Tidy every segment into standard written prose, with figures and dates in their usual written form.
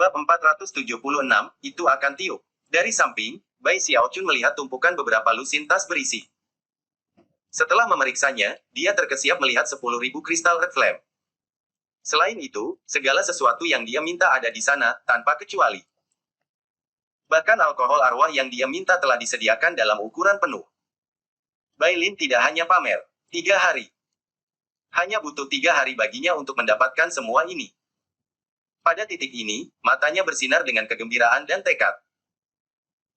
Bab 476, itu akan tiup. Dari samping, Bai Xiaochun melihat tumpukan beberapa lusin tas berisi. Setelah memeriksanya, dia terkesiap melihat 10.000 kristal Red Flame. Selain itu, segala sesuatu yang dia minta ada di sana, tanpa kecuali. Bahkan alkohol arwah yang dia minta telah disediakan dalam ukuran penuh. Bai Lin tidak hanya pamer 3 hari. Hanya butuh 3 hari baginya untuk mendapatkan semua ini. Pada titik ini, matanya bersinar dengan kegembiraan dan tekad.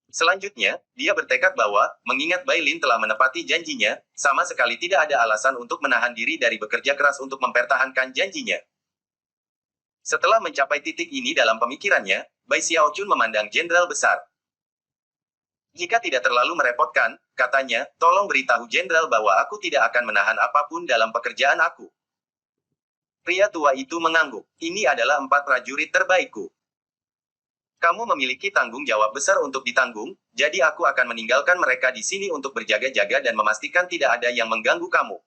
Selanjutnya, dia bertekad bahwa, mengingat Bai Lin telah menepati janjinya, sama sekali tidak ada alasan untuk menahan diri dari bekerja keras untuk mempertahankan janjinya. Setelah mencapai titik ini dalam pemikirannya, Bai Xiaochun memandang jenderal besar. Jika tidak terlalu merepotkan, katanya, tolong beritahu jenderal bahwa aku tidak akan menahan apapun dalam pekerjaan aku. Pria tua itu mengangguk. Ini adalah 4 prajurit terbaikku. Kamu memiliki tanggung jawab besar untuk ditanggung, jadi aku akan meninggalkan mereka di sini untuk berjaga-jaga dan memastikan tidak ada yang mengganggu kamu.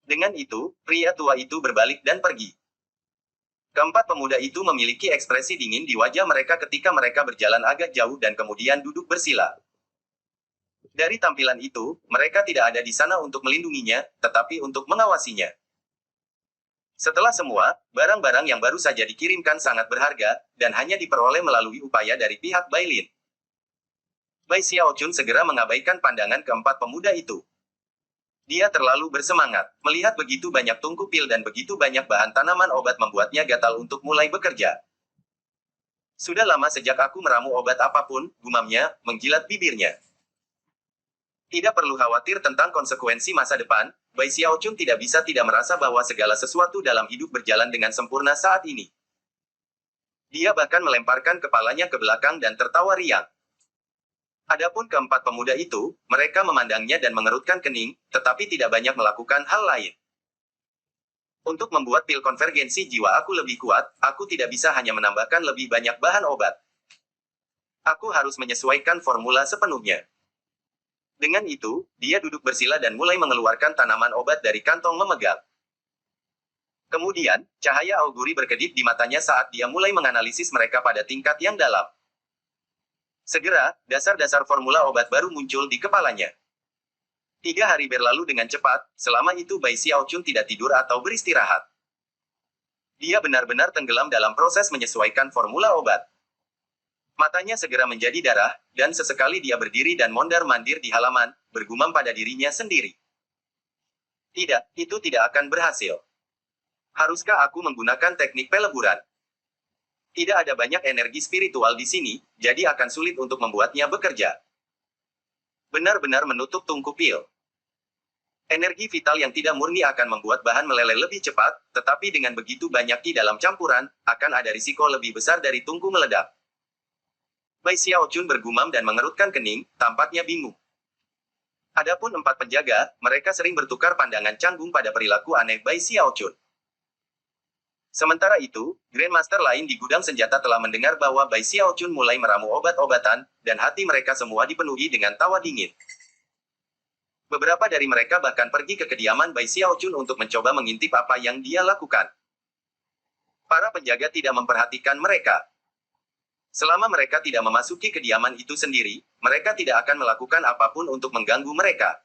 Dengan itu, pria tua itu berbalik dan pergi. Keempat pemuda itu memiliki ekspresi dingin di wajah mereka ketika mereka berjalan agak jauh dan kemudian duduk bersila. Dari tampilan itu, mereka tidak ada di sana untuk melindunginya, tetapi untuk mengawasinya. Setelah semua, barang-barang yang baru saja dikirimkan sangat berharga, dan hanya diperoleh melalui upaya dari pihak Bai Lin. Bai Xiaochun segera mengabaikan pandangan keempat pemuda itu. Dia terlalu bersemangat. Melihat begitu banyak tungku pil dan begitu banyak bahan tanaman obat membuatnya gatal untuk mulai bekerja. Sudah lama sejak aku meramu obat apapun, gumamnya, menjilat bibirnya. Tidak perlu khawatir tentang konsekuensi masa depan, Bai Xiaochun tidak bisa tidak merasa bahwa segala sesuatu dalam hidup berjalan dengan sempurna saat ini. Dia bahkan melemparkan kepalanya ke belakang dan tertawa riang. Adapun keempat pemuda itu, mereka memandangnya dan mengerutkan kening, tetapi tidak banyak melakukan hal lain. Untuk membuat pil konvergensi jiwa aku lebih kuat, aku tidak bisa hanya menambahkan lebih banyak bahan obat. Aku harus menyesuaikan formula sepenuhnya. Dengan itu, dia duduk bersila dan mulai mengeluarkan tanaman obat dari kantong memegang. Kemudian, cahaya auguri berkedip di matanya saat dia mulai menganalisis mereka pada tingkat yang dalam. Segera, dasar-dasar formula obat baru muncul di kepalanya. 3 hari berlalu dengan cepat, selama itu Bai Xiaochun tidak tidur atau beristirahat. Dia benar-benar tenggelam dalam proses menyesuaikan formula obat. Matanya segera menjadi darah, dan sesekali dia berdiri dan mondar-mandir di halaman, bergumam pada dirinya sendiri. Tidak, itu tidak akan berhasil. Haruskah aku menggunakan teknik peleburan? Tidak ada banyak energi spiritual di sini, jadi akan sulit untuk membuatnya bekerja. Benar-benar menutup tungku pil. Energi vital yang tidak murni akan membuat bahan meleleh lebih cepat, tetapi dengan begitu banyak di dalam campuran, akan ada risiko lebih besar dari tungku meledak. Bai Xiaochun bergumam dan mengerutkan kening, tampaknya bingung. Adapun 4 penjaga, mereka sering bertukar pandangan canggung pada perilaku aneh Bai Xiaochun. Sementara itu, Grandmaster lain di gudang senjata telah mendengar bahwa Bai Xiaochun mulai meramu obat-obatan, dan hati mereka semua dipenuhi dengan tawa dingin. Beberapa dari mereka bahkan pergi ke kediaman Bai Xiaochun untuk mencoba mengintip apa yang dia lakukan. Para penjaga tidak memperhatikan mereka. Selama mereka tidak memasuki kediaman itu sendiri, mereka tidak akan melakukan apapun untuk mengganggu mereka.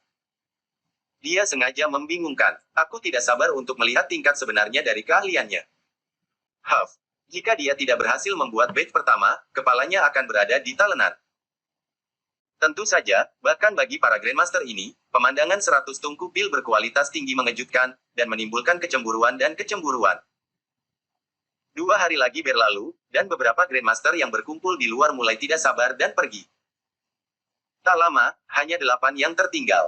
Dia sengaja membingungkan. Aku tidak sabar untuk melihat tingkat sebenarnya dari keahliannya. Jika dia tidak berhasil membuat batch pertama, kepalanya akan berada di talenan. Tentu saja, bahkan bagi para Grandmaster ini, pemandangan 100 tungku pil berkualitas tinggi mengejutkan, dan menimbulkan kecemburuan dan kecemburuan. 2 hari lagi berlalu, dan beberapa Grandmaster yang berkumpul di luar mulai tidak sabar dan pergi. Tak lama, hanya 8 yang tertinggal.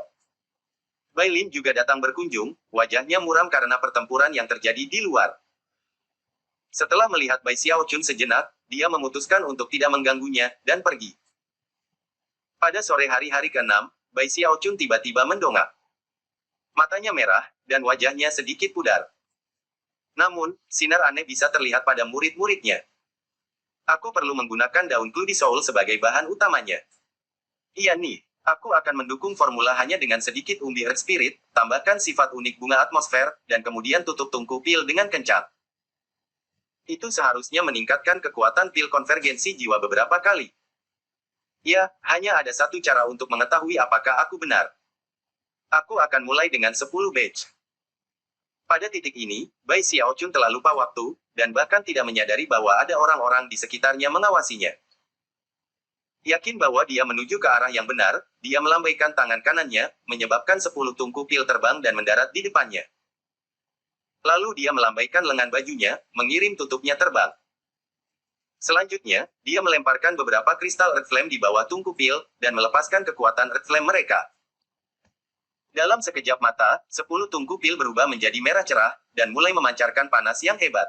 Bai Lin juga datang berkunjung, wajahnya muram karena pertempuran yang terjadi di luar. Setelah melihat Bai Xiaochun sejenak, dia memutuskan untuk tidak mengganggunya, dan pergi. Pada sore hari ke-6, Bai Xiaochun tiba-tiba mendongak. Matanya merah, dan wajahnya sedikit pudar. Namun, sinar aneh bisa terlihat pada murid-muridnya. Aku perlu menggunakan daun Cludi Soul sebagai bahan utamanya. Iya nih, aku akan mendukung formula hanya dengan sedikit umbi Earth Spirit, tambahkan sifat unik bunga atmosfer, dan kemudian tutup tungku pil dengan kencang. Itu seharusnya meningkatkan kekuatan pil konvergensi jiwa beberapa kali. Ya, hanya ada satu cara untuk mengetahui apakah aku benar. Aku akan mulai dengan 10 batch. Pada titik ini, Bai Xiaochun telah lupa waktu, dan bahkan tidak menyadari bahwa ada orang-orang di sekitarnya mengawasinya. Yakin bahwa dia menuju ke arah yang benar, dia melambaikan tangan kanannya, menyebabkan 10 tungku pil terbang dan mendarat di depannya. Lalu dia melambaikan lengan bajunya, mengirim tutupnya terbang. Selanjutnya, dia melemparkan beberapa kristal Earth Flame di bawah tungku pil, dan melepaskan kekuatan Earth Flame mereka. Dalam sekejap mata, 10 tungku pil berubah menjadi merah cerah, dan mulai memancarkan panas yang hebat.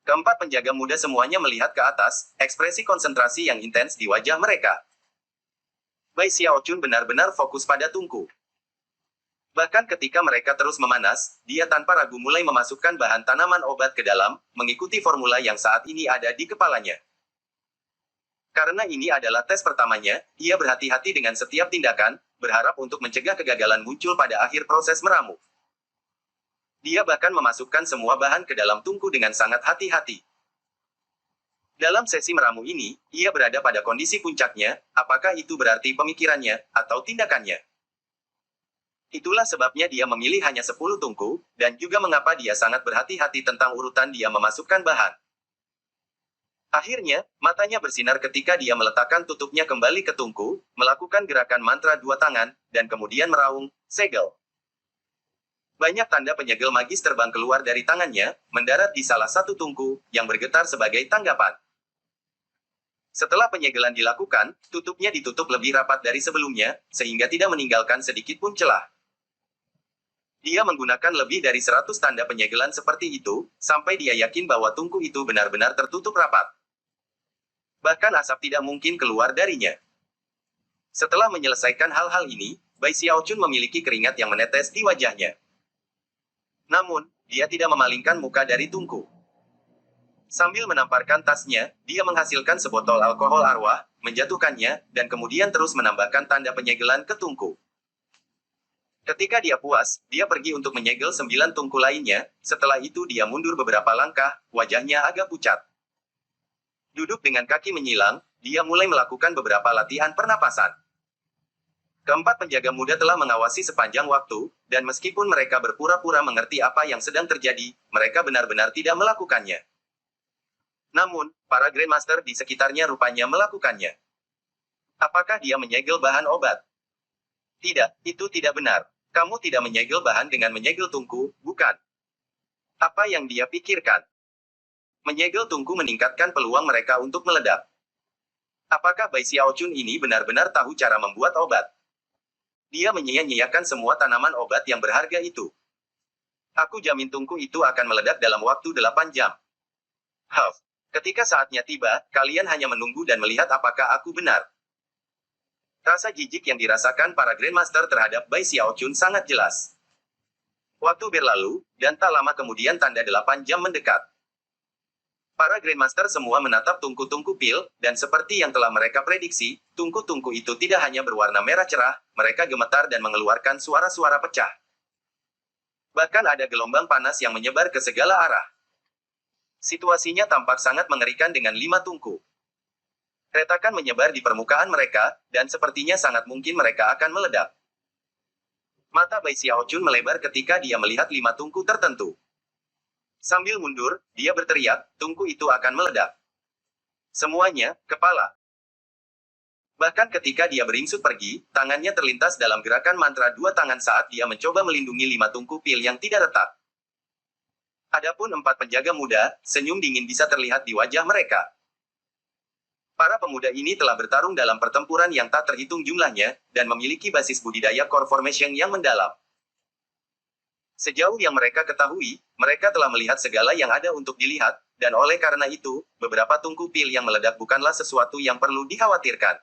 Keempat penjaga muda semuanya melihat ke atas, ekspresi konsentrasi yang intens di wajah mereka. Bai Xiaochun benar-benar fokus pada tungku. Bahkan ketika mereka terus memanas, dia tanpa ragu mulai memasukkan bahan tanaman obat ke dalam, mengikuti formula yang saat ini ada di kepalanya. Karena ini adalah tes pertamanya, ia berhati-hati dengan setiap tindakan, berharap untuk mencegah kegagalan muncul pada akhir proses meramu. Dia bahkan memasukkan semua bahan ke dalam tungku dengan sangat hati-hati. Dalam sesi meramu ini, ia berada pada kondisi puncaknya, apakah itu berarti pemikirannya, atau tindakannya. Itulah sebabnya dia memilih hanya 10 tungku, dan juga mengapa dia sangat berhati-hati tentang urutan dia memasukkan bahan. Akhirnya, matanya bersinar ketika dia meletakkan tutupnya kembali ke tungku, melakukan gerakan mantra dua tangan, dan kemudian meraung, segel. Banyak tanda penyegel magis terbang keluar dari tangannya, mendarat di salah satu tungku, yang bergetar sebagai tanggapan. Setelah penyegelan dilakukan, tutupnya ditutup lebih rapat dari sebelumnya, sehingga tidak meninggalkan sedikit pun celah. Dia menggunakan lebih dari 100 tanda penyegelan seperti itu, sampai dia yakin bahwa tungku itu benar-benar tertutup rapat. Bahkan asap tidak mungkin keluar darinya. Setelah menyelesaikan hal-hal ini, Bai Xiaochun memiliki keringat yang menetes di wajahnya. Namun, dia tidak memalingkan muka dari tungku. Sambil menamparkan tasnya, dia menghasilkan sebotol alkohol arwah, menjatuhkannya, dan kemudian terus menambahkan tanda penyegelan ke tungku. Ketika dia puas, dia pergi untuk menyegel 9 tungku lainnya, setelah itu dia mundur beberapa langkah, wajahnya agak pucat. Duduk dengan kaki menyilang, dia mulai melakukan beberapa latihan pernapasan. Keempat penjaga muda telah mengawasi sepanjang waktu, dan meskipun mereka berpura-pura mengerti apa yang sedang terjadi, mereka benar-benar tidak melakukannya. Namun, para Grandmaster di sekitarnya rupanya melakukannya. Apakah dia menyegel bahan obat? Tidak, itu tidak benar. Kamu tidak menyegel bahan dengan menyegel tungku, bukan? Apa yang dia pikirkan? Menyegel tungku meningkatkan peluang mereka untuk meledak. Apakah Bai Xiaochun ini benar-benar tahu cara membuat obat? Dia menyia-nyiakan semua tanaman obat yang berharga itu. Aku jamin tungku itu akan meledak dalam waktu 8 jam. Huff. Ketika saatnya tiba, kalian hanya menunggu dan melihat apakah aku benar. Rasa jijik yang dirasakan para Grandmaster terhadap Bai Xiaochun sangat jelas. Waktu berlalu, dan tak lama kemudian tanda 8 jam mendekat. Para Grandmaster semua menatap tungku-tungku pil, dan seperti yang telah mereka prediksi, tungku-tungku itu tidak hanya berwarna merah cerah, mereka gemetar dan mengeluarkan suara-suara pecah. Bahkan ada gelombang panas yang menyebar ke segala arah. Situasinya tampak sangat mengerikan dengan 5 tungku. Retakan menyebar di permukaan mereka, dan sepertinya sangat mungkin mereka akan meledak. Mata Bai Xiaochun melebar ketika dia melihat 5 tungku tertentu. Sambil mundur, dia berteriak, tungku itu akan meledak. Semuanya, kepala. Bahkan ketika dia beringsut pergi, tangannya terlintas dalam gerakan mantra dua tangan saat dia mencoba melindungi 5 tungku pil yang tidak retak. Adapun 4 penjaga muda, senyum dingin bisa terlihat di wajah mereka. Para pemuda ini telah bertarung dalam pertempuran yang tak terhitung jumlahnya, dan memiliki basis budidaya core formation yang mendalam. Sejauh yang mereka ketahui, mereka telah melihat segala yang ada untuk dilihat, dan oleh karena itu, beberapa tungku pil yang meledak bukanlah sesuatu yang perlu dikhawatirkan.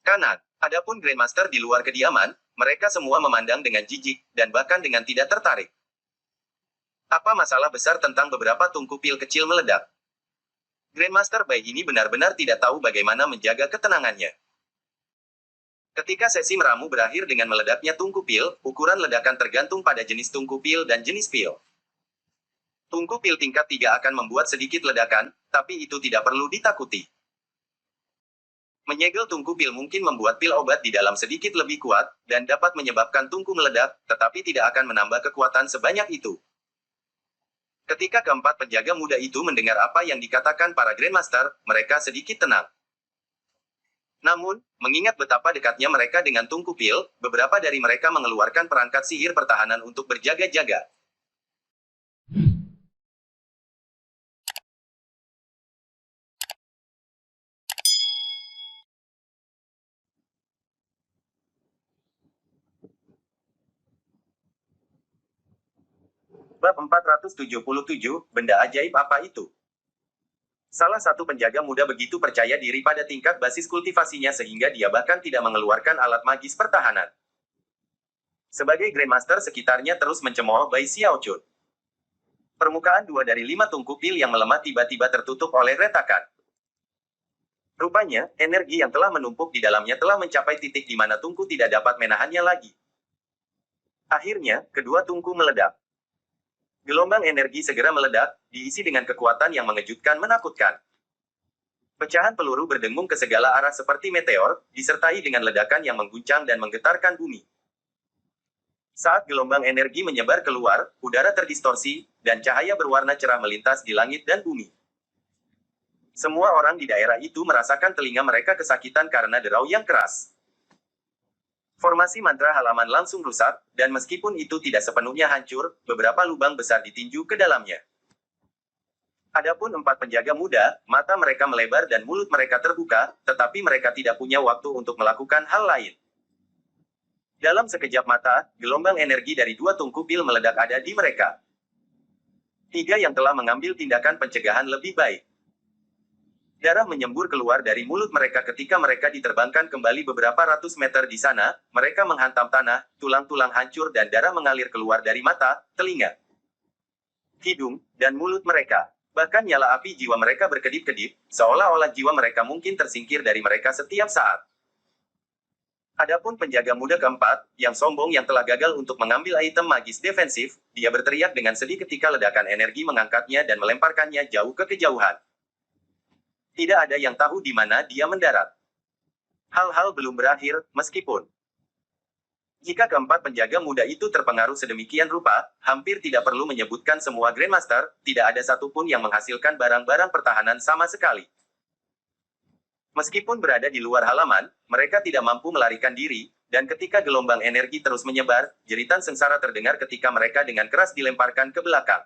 Kanan, adapun Grandmaster di luar kediaman, mereka semua memandang dengan jijik, dan bahkan dengan tidak tertarik. Apa masalah besar tentang beberapa tungku pil kecil meledak? Grandmaster Bai ini benar-benar tidak tahu bagaimana menjaga ketenangannya. Ketika sesi meramu berakhir dengan meledaknya tungku pil, ukuran ledakan tergantung pada jenis tungku pil dan jenis pil. Tungku pil tingkat 3 akan membuat sedikit ledakan, tapi itu tidak perlu ditakuti. Menyegel tungku pil mungkin membuat pil obat di dalam sedikit lebih kuat, dan dapat menyebabkan tungku meledak, tetapi tidak akan menambah kekuatan sebanyak itu. Ketika keempat penjaga muda itu mendengar apa yang dikatakan para Grandmaster, mereka sedikit tenang. Namun, mengingat betapa dekatnya mereka dengan tungku pil, beberapa dari mereka mengeluarkan perangkat sihir pertahanan untuk berjaga-jaga. Bab 477, Benda Ajaib Apa Itu? Salah satu penjaga muda begitu percaya diri pada tingkat basis kultivasinya sehingga dia bahkan tidak mengeluarkan alat magis pertahanan. Sebagai Grandmaster sekitarnya terus mencemooh Bai Xiaochun. Permukaan 2 dari 5 tungku pil yang melemah tiba-tiba tertutup oleh retakan. Rupanya, energi yang telah menumpuk di dalamnya telah mencapai titik di mana tungku tidak dapat menahannya lagi. Akhirnya, kedua tungku meledak. Gelombang energi segera meledak, diisi dengan kekuatan yang mengejutkan menakutkan. Pecahan peluru berdengung ke segala arah seperti meteor, disertai dengan ledakan yang mengguncang dan menggetarkan bumi. Saat gelombang energi menyebar keluar, udara terdistorsi, dan cahaya berwarna cerah melintas di langit dan bumi. Semua orang di daerah itu merasakan telinga mereka kesakitan karena derau yang keras. Formasi mantra halaman langsung rusak, dan meskipun itu tidak sepenuhnya hancur, beberapa lubang besar ditinju ke dalamnya. Adapun 4 penjaga muda, mata mereka melebar dan mulut mereka terbuka, tetapi mereka tidak punya waktu untuk melakukan hal lain. Dalam sekejap mata, gelombang energi dari 2 tungku pil meledak ada di mereka. 3 yang telah mengambil tindakan pencegahan lebih baik. Darah menyembur keluar dari mulut mereka ketika mereka diterbangkan kembali beberapa ratus meter di sana, mereka menghantam tanah, tulang-tulang hancur dan darah mengalir keluar dari mata, telinga, hidung, dan mulut mereka. Bahkan nyala api jiwa mereka berkedip-kedip, seolah-olah jiwa mereka mungkin tersingkir dari mereka setiap saat. Adapun penjaga muda keempat, yang sombong yang telah gagal untuk mengambil item magis defensif, dia berteriak dengan sedih ketika ledakan energi mengangkatnya dan melemparkannya jauh ke kejauhan. Tidak ada yang tahu di mana dia mendarat. Hal-hal belum berakhir, meskipun jika keempat penjaga muda itu terpengaruh sedemikian rupa, hampir tidak perlu menyebutkan semua Grandmaster, tidak ada satupun yang menghasilkan barang-barang pertahanan sama sekali. Meskipun berada di luar halaman, mereka tidak mampu melarikan diri, dan ketika gelombang energi terus menyebar, jeritan sengsara terdengar ketika mereka dengan keras dilemparkan ke belakang.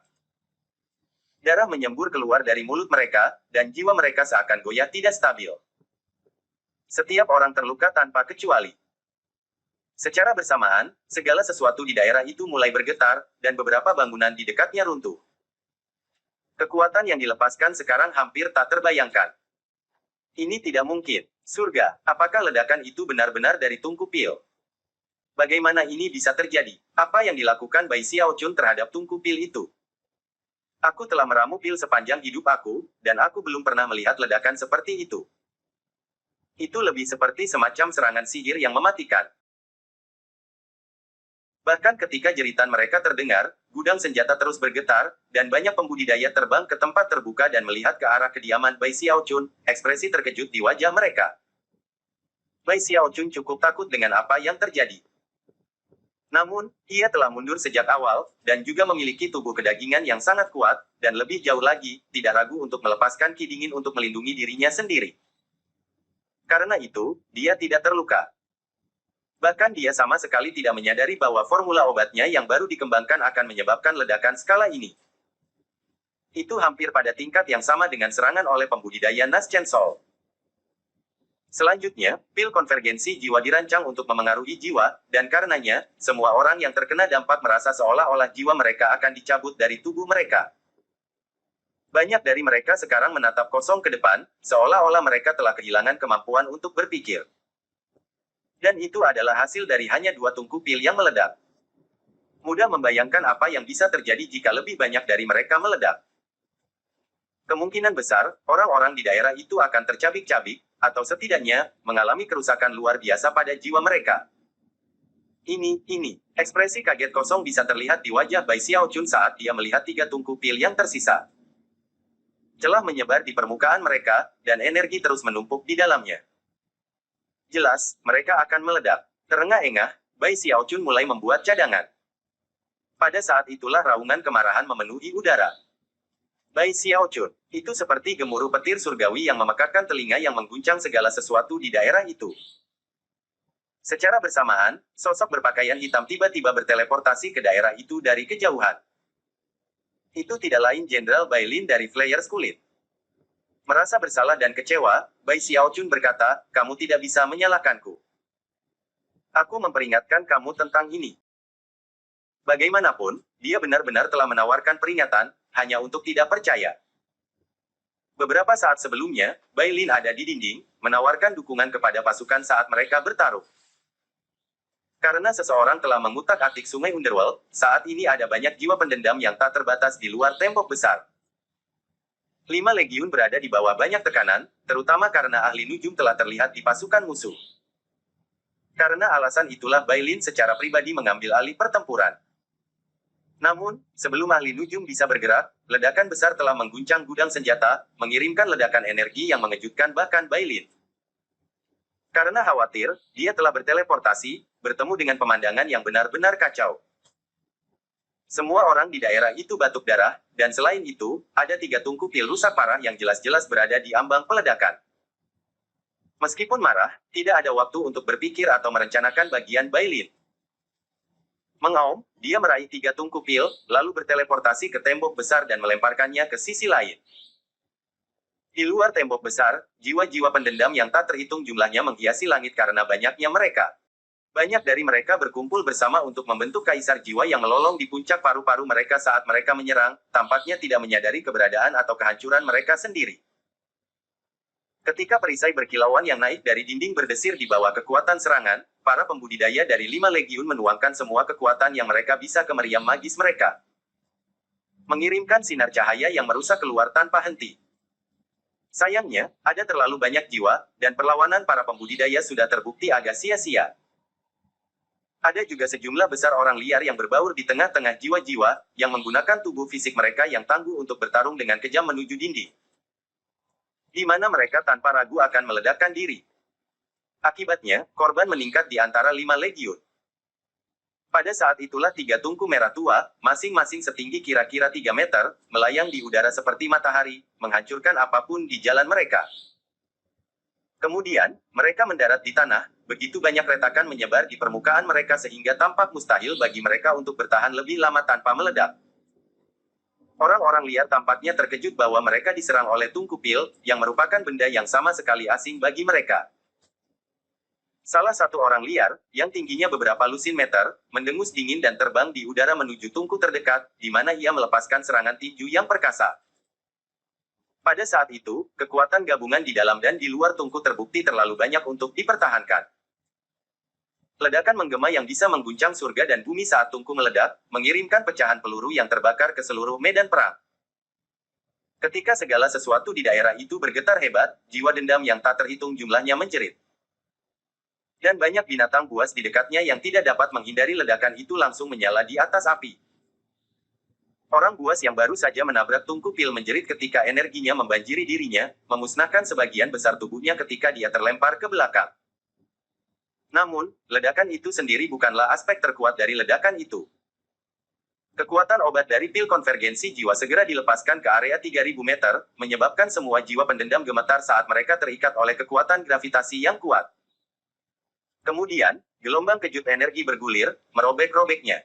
Darah menyembur keluar dari mulut mereka, dan jiwa mereka seakan goyah tidak stabil. Setiap orang terluka tanpa kecuali. Secara bersamaan, segala sesuatu di daerah itu mulai bergetar, dan beberapa bangunan di dekatnya runtuh. Kekuatan yang dilepaskan sekarang hampir tak terbayangkan. Ini tidak mungkin. Surga, apakah ledakan itu benar-benar dari tungku pil? Bagaimana ini bisa terjadi? Apa yang dilakukan Bai Xiaochun terhadap tungku pil itu? Aku telah meramu pil sepanjang hidup aku, dan aku belum pernah melihat ledakan seperti itu. Itu lebih seperti semacam serangan sihir yang mematikan. Bahkan ketika jeritan mereka terdengar, gudang senjata terus bergetar, dan banyak pembudidaya terbang ke tempat terbuka dan melihat ke arah kediaman Bai Xiaochun, ekspresi terkejut di wajah mereka. Bai Xiaochun cukup takut dengan apa yang terjadi. Namun, ia telah mundur sejak awal, dan juga memiliki tubuh kedagingan yang sangat kuat, dan lebih jauh lagi, tidak ragu untuk melepaskan ki dingin untuk melindungi dirinya sendiri. Karena itu, dia tidak terluka. Bahkan dia sama sekali tidak menyadari bahwa formula obatnya yang baru dikembangkan akan menyebabkan ledakan skala ini. Itu hampir pada tingkat yang sama dengan serangan oleh pembudidaya Nas Chen Sol. Selanjutnya, pil konvergensi jiwa dirancang untuk memengaruhi jiwa, dan karenanya, semua orang yang terkena dampak merasa seolah-olah jiwa mereka akan dicabut dari tubuh mereka. Banyak dari mereka sekarang menatap kosong ke depan, seolah-olah mereka telah kehilangan kemampuan untuk berpikir. Dan itu adalah hasil dari hanya 2 tungku pil yang meledak. Mudah membayangkan apa yang bisa terjadi jika lebih banyak dari mereka meledak. Kemungkinan besar, orang-orang di daerah itu akan tercabik-cabik, atau setidaknya, mengalami kerusakan luar biasa pada jiwa mereka. Ini. Ekspresi kaget kosong bisa terlihat di wajah Bai Xiaochun saat dia melihat 3 tungku pil yang tersisa. Celah menyebar di permukaan mereka, dan energi terus menumpuk di dalamnya. Jelas, mereka akan meledak. Terengah-engah, Bai Xiaochun mulai membuat cadangan. Pada saat itulah raungan kemarahan memenuhi udara. Bai Xiaochun, itu seperti gemuruh petir surgawi yang memekakkan telinga yang mengguncang segala sesuatu di daerah itu. Secara bersamaan, sosok berpakaian hitam tiba-tiba berteleportasi ke daerah itu dari kejauhan. Itu tidak lain Jenderal Bai Lin dari Flayers Kulit. Merasa bersalah dan kecewa, Bai Xiaochun berkata, "Kamu tidak bisa menyalahkanku. Aku memperingatkan kamu tentang ini." Bagaimanapun, dia benar-benar telah menawarkan peringatan, hanya untuk tidak percaya. Beberapa saat sebelumnya, Bai Lin ada di dinding, menawarkan dukungan kepada pasukan saat mereka bertarung. Karena seseorang telah mengutak-atik sungai Underworld, saat ini ada banyak jiwa pendendam yang tak terbatas di luar tembok besar. 5 legiun berada di bawah banyak tekanan, terutama karena ahli nujum telah terlihat di pasukan musuh. Karena alasan itulah Bai Lin secara pribadi mengambil alih pertempuran. Namun, sebelum ahli nujum bisa bergerak, ledakan besar telah mengguncang gudang senjata, mengirimkan ledakan energi yang mengejutkan bahkan Bai Lin. Karena khawatir, dia telah berteleportasi, bertemu dengan pemandangan yang benar-benar kacau. Semua orang di daerah itu batuk darah, dan selain itu, ada 3 tungku pil rusak parah yang jelas-jelas berada di ambang peledakan. Meskipun marah, tidak ada waktu untuk berpikir atau merencanakan bagian Bai Lin. Mengaum, dia meraih 3 tungku pil, lalu berteleportasi ke tembok besar dan melemparkannya ke sisi lain. Di luar tembok besar, jiwa-jiwa pendendam yang tak terhitung jumlahnya menghiasi langit karena banyaknya mereka. Banyak dari mereka berkumpul bersama untuk membentuk kaisar jiwa yang melolong di puncak paru-paru mereka saat mereka menyerang, tampaknya tidak menyadari keberadaan atau kehancuran mereka sendiri. Ketika perisai berkilauan yang naik dari dinding berdesir di bawah kekuatan serangan, para pembudidaya dari 5 legiun menuangkan semua kekuatan yang mereka bisa ke meriam magis mereka. Mengirimkan sinar cahaya yang merusak keluar tanpa henti. Sayangnya, ada terlalu banyak jiwa, dan perlawanan para pembudidaya sudah terbukti agak sia-sia. Ada juga sejumlah besar orang liar yang berbaur di tengah-tengah jiwa-jiwa, yang menggunakan tubuh fisik mereka yang tangguh untuk bertarung dengan kejam menuju dinding. Di mana mereka tanpa ragu akan meledakkan diri. Akibatnya, korban meningkat di antara 5 legiun. Pada saat itulah 3 tungku merah tua, masing-masing setinggi kira-kira 3 meter, melayang di udara seperti matahari, menghancurkan apapun di jalan mereka. Kemudian, mereka mendarat di tanah, begitu banyak retakan menyebar di permukaan mereka sehingga tampak mustahil bagi mereka untuk bertahan lebih lama tanpa meledak. Orang-orang liar tampaknya terkejut bahwa mereka diserang oleh tungku pil, yang merupakan benda yang sama sekali asing bagi mereka. Salah satu orang liar, yang tingginya beberapa lusin meter, mendengus dingin dan terbang di udara menuju tungku terdekat, di mana ia melepaskan serangan tinju yang perkasa. Pada saat itu, kekuatan gabungan di dalam dan di luar tungku terbukti terlalu banyak untuk dipertahankan. Ledakan menggema yang bisa mengguncang surga dan bumi saat tungku meledak, mengirimkan pecahan peluru yang terbakar ke seluruh medan perang. Ketika segala sesuatu di daerah itu bergetar hebat, jiwa dendam yang tak terhitung jumlahnya menjerit. Dan banyak binatang buas di dekatnya yang tidak dapat menghindari ledakan itu langsung menyala di atas api. Orang buas yang baru saja menabrak tungku pil menjerit ketika energinya membanjiri dirinya, memusnahkan sebagian besar tubuhnya ketika dia terlempar ke belakang. Namun, ledakan itu sendiri bukanlah aspek terkuat dari ledakan itu. Kekuatan obat dari pil konvergensi jiwa segera dilepaskan ke area 3000 meter, menyebabkan semua jiwa pendendam gemetar saat mereka terikat oleh kekuatan gravitasi yang kuat. Kemudian, gelombang kejut energi bergulir, merobek-robeknya.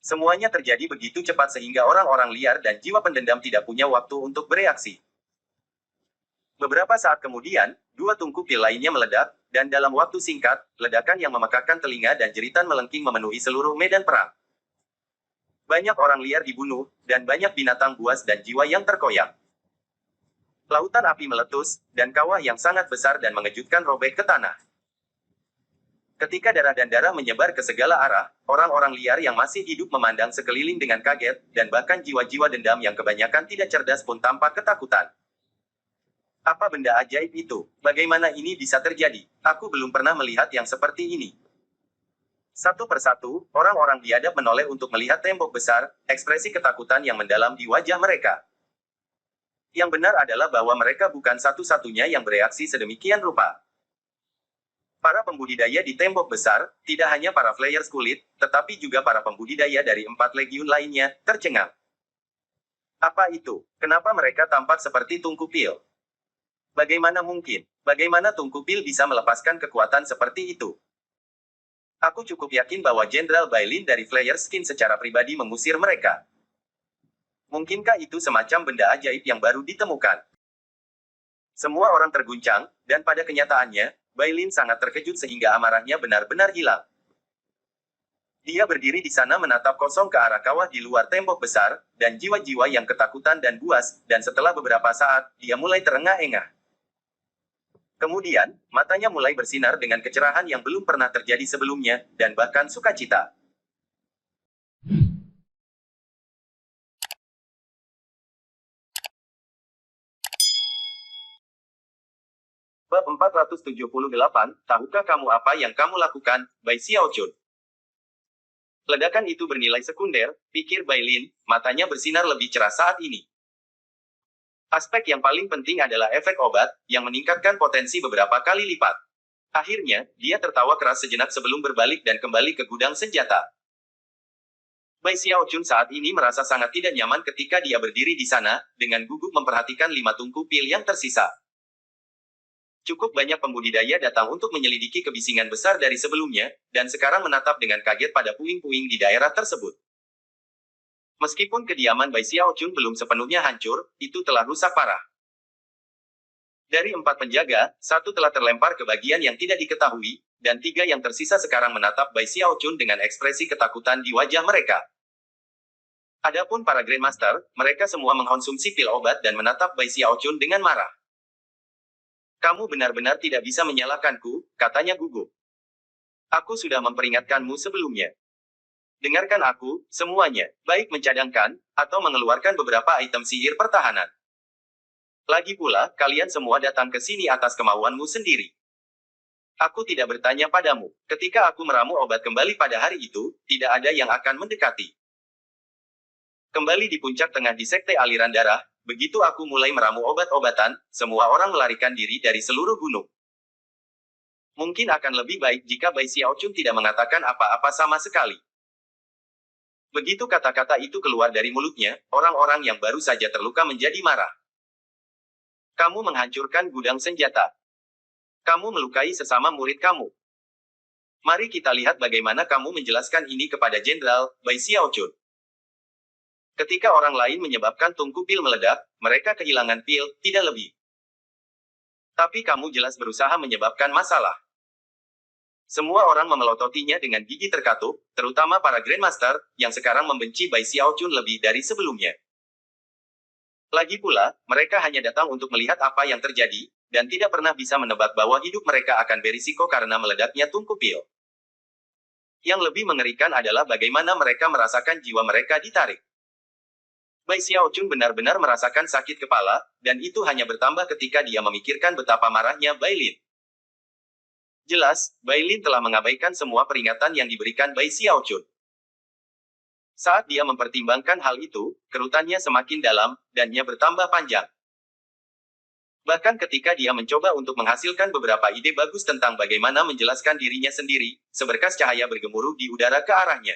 Semuanya terjadi begitu cepat sehingga orang-orang liar dan jiwa pendendam tidak punya waktu untuk bereaksi. Beberapa saat kemudian, 2 tungku pil lainnya meledak, dan dalam waktu singkat, ledakan yang memekakkan telinga dan jeritan melengking memenuhi seluruh medan perang. Banyak orang liar dibunuh, dan banyak binatang buas dan jiwa yang terkoyak. Lautan api meletus, dan kawah yang sangat besar dan mengejutkan robek ke tanah. Ketika darah dan darah menyebar ke segala arah, orang-orang liar yang masih hidup memandang sekeliling dengan kaget, dan bahkan jiwa-jiwa dendam yang kebanyakan tidak cerdas pun tampak ketakutan. Apa benda ajaib itu? Bagaimana ini bisa terjadi? Aku belum pernah melihat yang seperti ini. Satu persatu, orang-orang biadab menoleh untuk melihat tembok besar, ekspresi ketakutan yang mendalam di wajah mereka. Yang benar adalah bahwa mereka bukan satu-satunya yang bereaksi sedemikian rupa. Para pembudidaya di tembok besar, tidak hanya para flayers kulit, tetapi juga para pembudidaya dari 4 legiun lainnya, tercengang. Apa itu? Kenapa mereka tampak seperti tungku pil? Bagaimana mungkin? Bagaimana tungku pil bisa melepaskan kekuatan seperti itu? Aku cukup yakin bahwa Jenderal Bailin dari Flayer Skin secara pribadi mengusir mereka. Mungkinkah itu semacam benda ajaib yang baru ditemukan? Semua orang terguncang, dan pada kenyataannya, Bailin sangat terkejut sehingga amarahnya benar-benar hilang. Dia berdiri di sana menatap kosong ke arah kawah di luar tembok besar, dan jiwa-jiwa yang ketakutan dan buas, dan setelah beberapa saat, dia mulai terengah-engah. Kemudian, matanya mulai bersinar dengan kecerahan yang belum pernah terjadi sebelumnya, dan bahkan sukacita. Bab 478, tahukah kamu apa yang kamu lakukan, Bai Xiaochun? Ledakan itu bernilai sekunder, pikir Bailin, matanya bersinar lebih cerah saat ini. Aspek yang paling penting adalah efek obat, yang meningkatkan potensi beberapa kali lipat. Akhirnya, dia tertawa keras sejenak sebelum berbalik dan kembali ke gudang senjata. Bai Xiaochun saat ini merasa sangat tidak nyaman ketika dia berdiri di sana, dengan gugup memperhatikan 5 tungku pil yang tersisa. Cukup banyak pembudidaya datang untuk menyelidiki kebisingan besar dari sebelumnya, dan sekarang menatap dengan kaget pada puing-puing di daerah tersebut. Meskipun kediaman Bai Xiaochun belum sepenuhnya hancur, itu telah rusak parah. Dari 4 penjaga, 1 telah terlempar ke bagian yang tidak diketahui, dan 3 yang tersisa sekarang menatap Bai Xiaochun dengan ekspresi ketakutan di wajah mereka. Adapun para Grandmaster, mereka semua mengkonsumsi pil obat dan menatap Bai Xiaochun dengan marah. Kamu benar-benar tidak bisa menyalahkanku, katanya gugup. Aku sudah memperingatkanmu sebelumnya. Dengarkan aku, semuanya, baik mencadangkan, atau mengeluarkan beberapa item sihir pertahanan. Lagi pula, kalian semua datang ke sini atas kemauanmu sendiri. Aku tidak bertanya padamu, ketika aku meramu obat kembali pada hari itu, tidak ada yang akan mendekati. Kembali di puncak tengah di sekte aliran darah, begitu aku mulai meramu obat-obatan, semua orang melarikan diri dari seluruh gunung. Mungkin akan lebih baik jika Bai Xiaochun tidak mengatakan apa-apa sama sekali. Begitu kata-kata itu keluar dari mulutnya, orang-orang yang baru saja terluka menjadi marah. Kamu menghancurkan gudang senjata. Kamu melukai sesama murid kamu. Mari kita lihat bagaimana kamu menjelaskan ini kepada Jenderal Bai Xiaochun. Ketika orang lain menyebabkan tungku pil meledak, mereka kehilangan pil, tidak lebih. Tapi kamu jelas berusaha menyebabkan masalah. Semua orang memelototinya dengan gigi terkatup, terutama para Grandmaster, yang sekarang membenci Bai Xiaochun lebih dari sebelumnya. Lagi pula, mereka hanya datang untuk melihat apa yang terjadi, dan tidak pernah bisa menebak bahwa hidup mereka akan berisiko karena meledaknya tungku pil. Yang lebih mengerikan adalah bagaimana mereka merasakan jiwa mereka ditarik. Bai Xiaochun benar-benar merasakan sakit kepala, dan itu hanya bertambah ketika dia memikirkan betapa marahnya Bailin. Jelas, Bailin telah mengabaikan semua peringatan yang diberikan Bai Xiaochun. Saat dia mempertimbangkan hal itu, kerutannya semakin dalam, dan ia bertambah panjang. Bahkan ketika dia mencoba untuk menghasilkan beberapa ide bagus tentang bagaimana menjelaskan dirinya sendiri, seberkas cahaya bergemuruh di udara ke arahnya.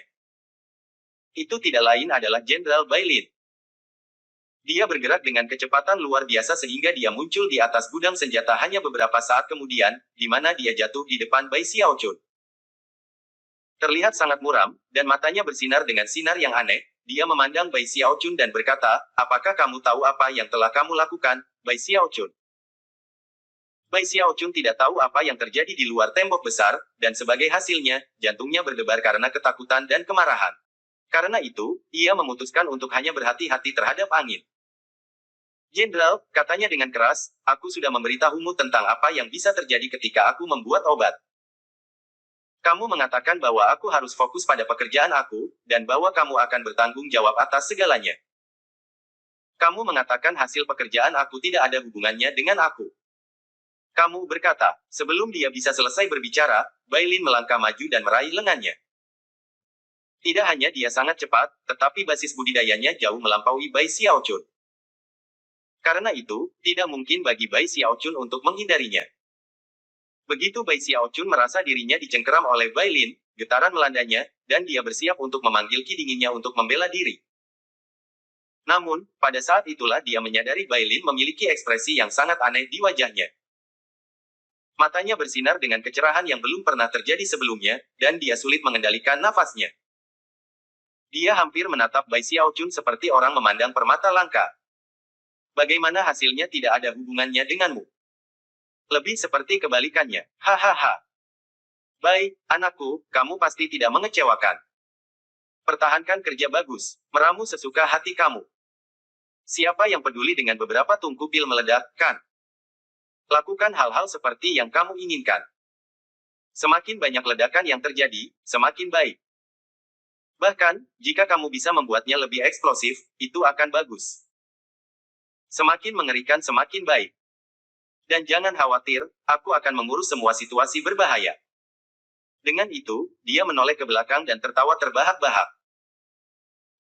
Itu tidak lain adalah Jenderal Bailin. Dia bergerak dengan kecepatan luar biasa sehingga dia muncul di atas gudang senjata hanya beberapa saat kemudian, di mana dia jatuh di depan Bai Xiaochun. Terlihat sangat muram, dan matanya bersinar dengan sinar yang aneh. Dia memandang Bai Xiaochun dan berkata, apakah kamu tahu apa yang telah kamu lakukan, Bai Xiaochun? Bai Xiaochun tidak tahu apa yang terjadi di luar tembok besar, dan sebagai hasilnya, jantungnya berdebar karena ketakutan dan kemarahan. Karena itu, ia memutuskan untuk hanya berhati-hati terhadap angin. Jenderal, katanya dengan keras, aku sudah memberitahumu tentang apa yang bisa terjadi ketika aku membuat obat. Kamu mengatakan bahwa aku harus fokus pada pekerjaan aku, dan bahwa kamu akan bertanggung jawab atas segalanya. Kamu mengatakan hasil pekerjaan aku tidak ada hubungannya dengan aku. Kamu berkata, sebelum dia bisa selesai berbicara, Bailin melangkah maju dan meraih lengannya. Tidak hanya dia sangat cepat, tetapi basis budidayanya jauh melampaui Bai Xiaochun. Karena itu, tidak mungkin bagi Bai Xiaochun untuk menghindarinya. Begitu Bai Xiaochun merasa dirinya dicengkeram oleh Bai Lin, getaran melandanya, dan dia bersiap untuk memanggil ki dinginnya untuk membela diri. Namun, pada saat itulah dia menyadari Bai Lin memiliki ekspresi yang sangat aneh di wajahnya. Matanya bersinar dengan kecerahan yang belum pernah terjadi sebelumnya, dan dia sulit mengendalikan nafasnya. Dia hampir menatap Bai Xiaochun seperti orang memandang permata langka. Bagaimana hasilnya tidak ada hubungannya denganmu? Lebih seperti kebalikannya. Hahaha. Bai, anakku, kamu pasti tidak mengecewakan. Pertahankan kerja bagus, meramu sesuka hati kamu. Siapa yang peduli dengan beberapa tungku pil meledak, kan? Lakukan hal-hal seperti yang kamu inginkan. Semakin banyak ledakan yang terjadi, semakin baik. Bahkan, jika kamu bisa membuatnya lebih eksplosif, itu akan bagus. Semakin mengerikan semakin baik. Dan jangan khawatir, aku akan mengurus semua situasi berbahaya. Dengan itu, dia menoleh ke belakang dan tertawa terbahak-bahak.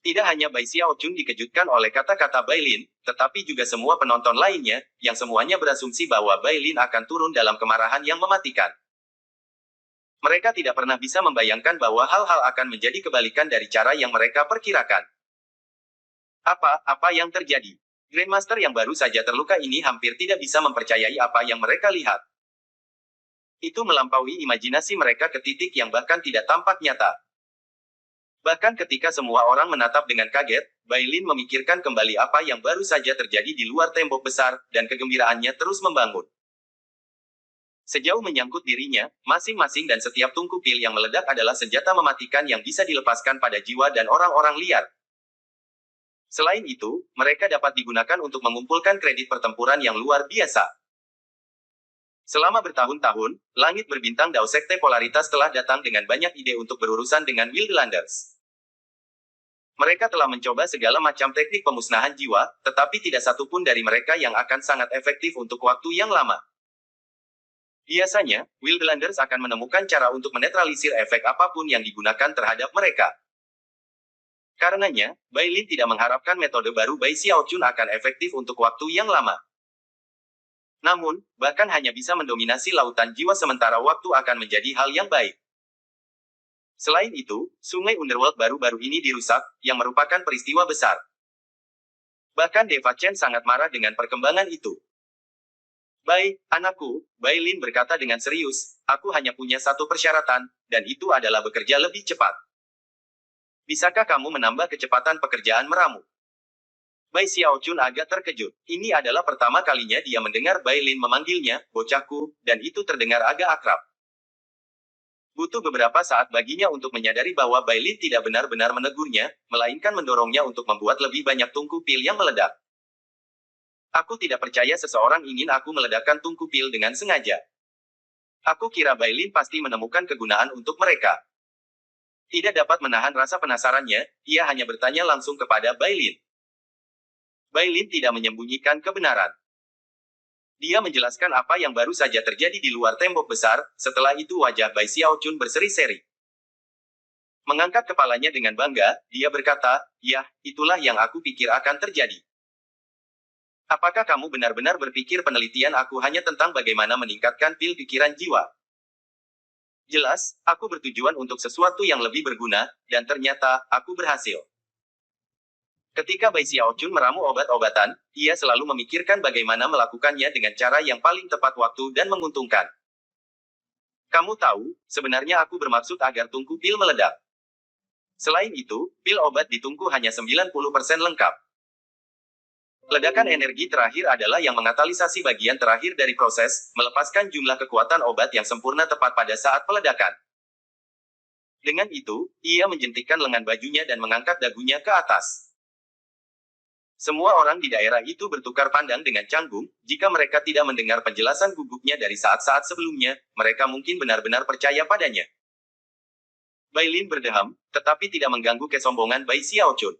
Tidak hanya Bai Xiaochun dikejutkan oleh kata-kata Bai Lin, tetapi juga semua penonton lainnya, yang semuanya berasumsi bahwa Bai Lin akan turun dalam kemarahan yang mematikan. Mereka tidak pernah bisa membayangkan bahwa hal-hal akan menjadi kebalikan dari cara yang mereka perkirakan. Apa yang terjadi? Grandmaster yang baru saja terluka ini hampir tidak bisa mempercayai apa yang mereka lihat. Itu melampaui imajinasi mereka ke titik yang bahkan tidak tampak nyata. Bahkan ketika semua orang menatap dengan kaget, Bai Lin memikirkan kembali apa yang baru saja terjadi di luar tembok besar, dan kegembiraannya terus membangun. Sejauh menyangkut dirinya, masing-masing dan setiap tungku pil yang meledak adalah senjata mematikan yang bisa dilepaskan pada jiwa dan orang-orang liar. Selain itu, mereka dapat digunakan untuk mengumpulkan kredit pertempuran yang luar biasa. Selama bertahun-tahun, langit berbintang Dao Sekte Polaritas telah datang dengan banyak ide untuk berurusan dengan Wildlanders. Mereka telah mencoba segala macam teknik pemusnahan jiwa, tetapi tidak satupun dari mereka yang akan sangat efektif untuk waktu yang lama. Biasanya, Wildlanders akan menemukan cara untuk menetralisir efek apapun yang digunakan terhadap mereka. Karenanya, Bai Lin tidak mengharapkan metode baru Bai Xiaochun akan efektif untuk waktu yang lama. Namun, bahkan hanya bisa mendominasi lautan jiwa sementara waktu akan menjadi hal yang baik. Selain itu, sungai Underworld baru-baru ini dirusak, yang merupakan peristiwa besar. Bahkan Deva Chen sangat marah dengan perkembangan itu. Bai, anakku, Bai Lin berkata dengan serius, aku hanya punya satu persyaratan, dan itu adalah bekerja lebih cepat. Bisakah kamu menambah kecepatan pekerjaan meramu? Bai Xiaochun agak terkejut. Ini adalah pertama kalinya dia mendengar Bai Lin memanggilnya, bocahku, dan itu terdengar agak akrab. Butuh beberapa saat baginya untuk menyadari bahwa Bai Lin tidak benar-benar menegurnya, melainkan mendorongnya untuk membuat lebih banyak tungku pil yang meledak. Aku tidak percaya seseorang ingin aku meledakkan tungku pil dengan sengaja. Aku kira Bai Lin pasti menemukan kegunaan untuk mereka. Tidak dapat menahan rasa penasarannya, ia hanya bertanya langsung kepada Bai Lin. Bai Lin tidak menyembunyikan kebenaran. Dia menjelaskan apa yang baru saja terjadi di luar tembok besar, setelah itu wajah Bai Xiaochun berseri-seri. Mengangkat kepalanya dengan bangga, dia berkata, ya, itulah yang aku pikir akan terjadi. Apakah kamu benar-benar berpikir penelitian aku hanya tentang bagaimana meningkatkan pil pikiran jiwa? Jelas, aku bertujuan untuk sesuatu yang lebih berguna, dan ternyata, aku berhasil. Ketika Bai Xiaochun meramu obat-obatan, ia selalu memikirkan bagaimana melakukannya dengan cara yang paling tepat waktu dan menguntungkan. Kamu tahu, sebenarnya aku bermaksud agar tungku pil meledak. Selain itu, pil obat di tungku hanya 90% lengkap. Ledakan energi terakhir adalah yang mengatalisasi bagian terakhir dari proses, melepaskan jumlah kekuatan obat yang sempurna tepat pada saat peledakan. Dengan itu, ia menjentikkan lengan bajunya dan mengangkat dagunya ke atas. Semua orang di daerah itu bertukar pandang dengan canggung, jika mereka tidak mendengar penjelasan gugupnya dari saat-saat sebelumnya, mereka mungkin benar-benar percaya padanya. Bai Lin berdeham, tetapi tidak mengganggu kesombongan Bai Xiaochun.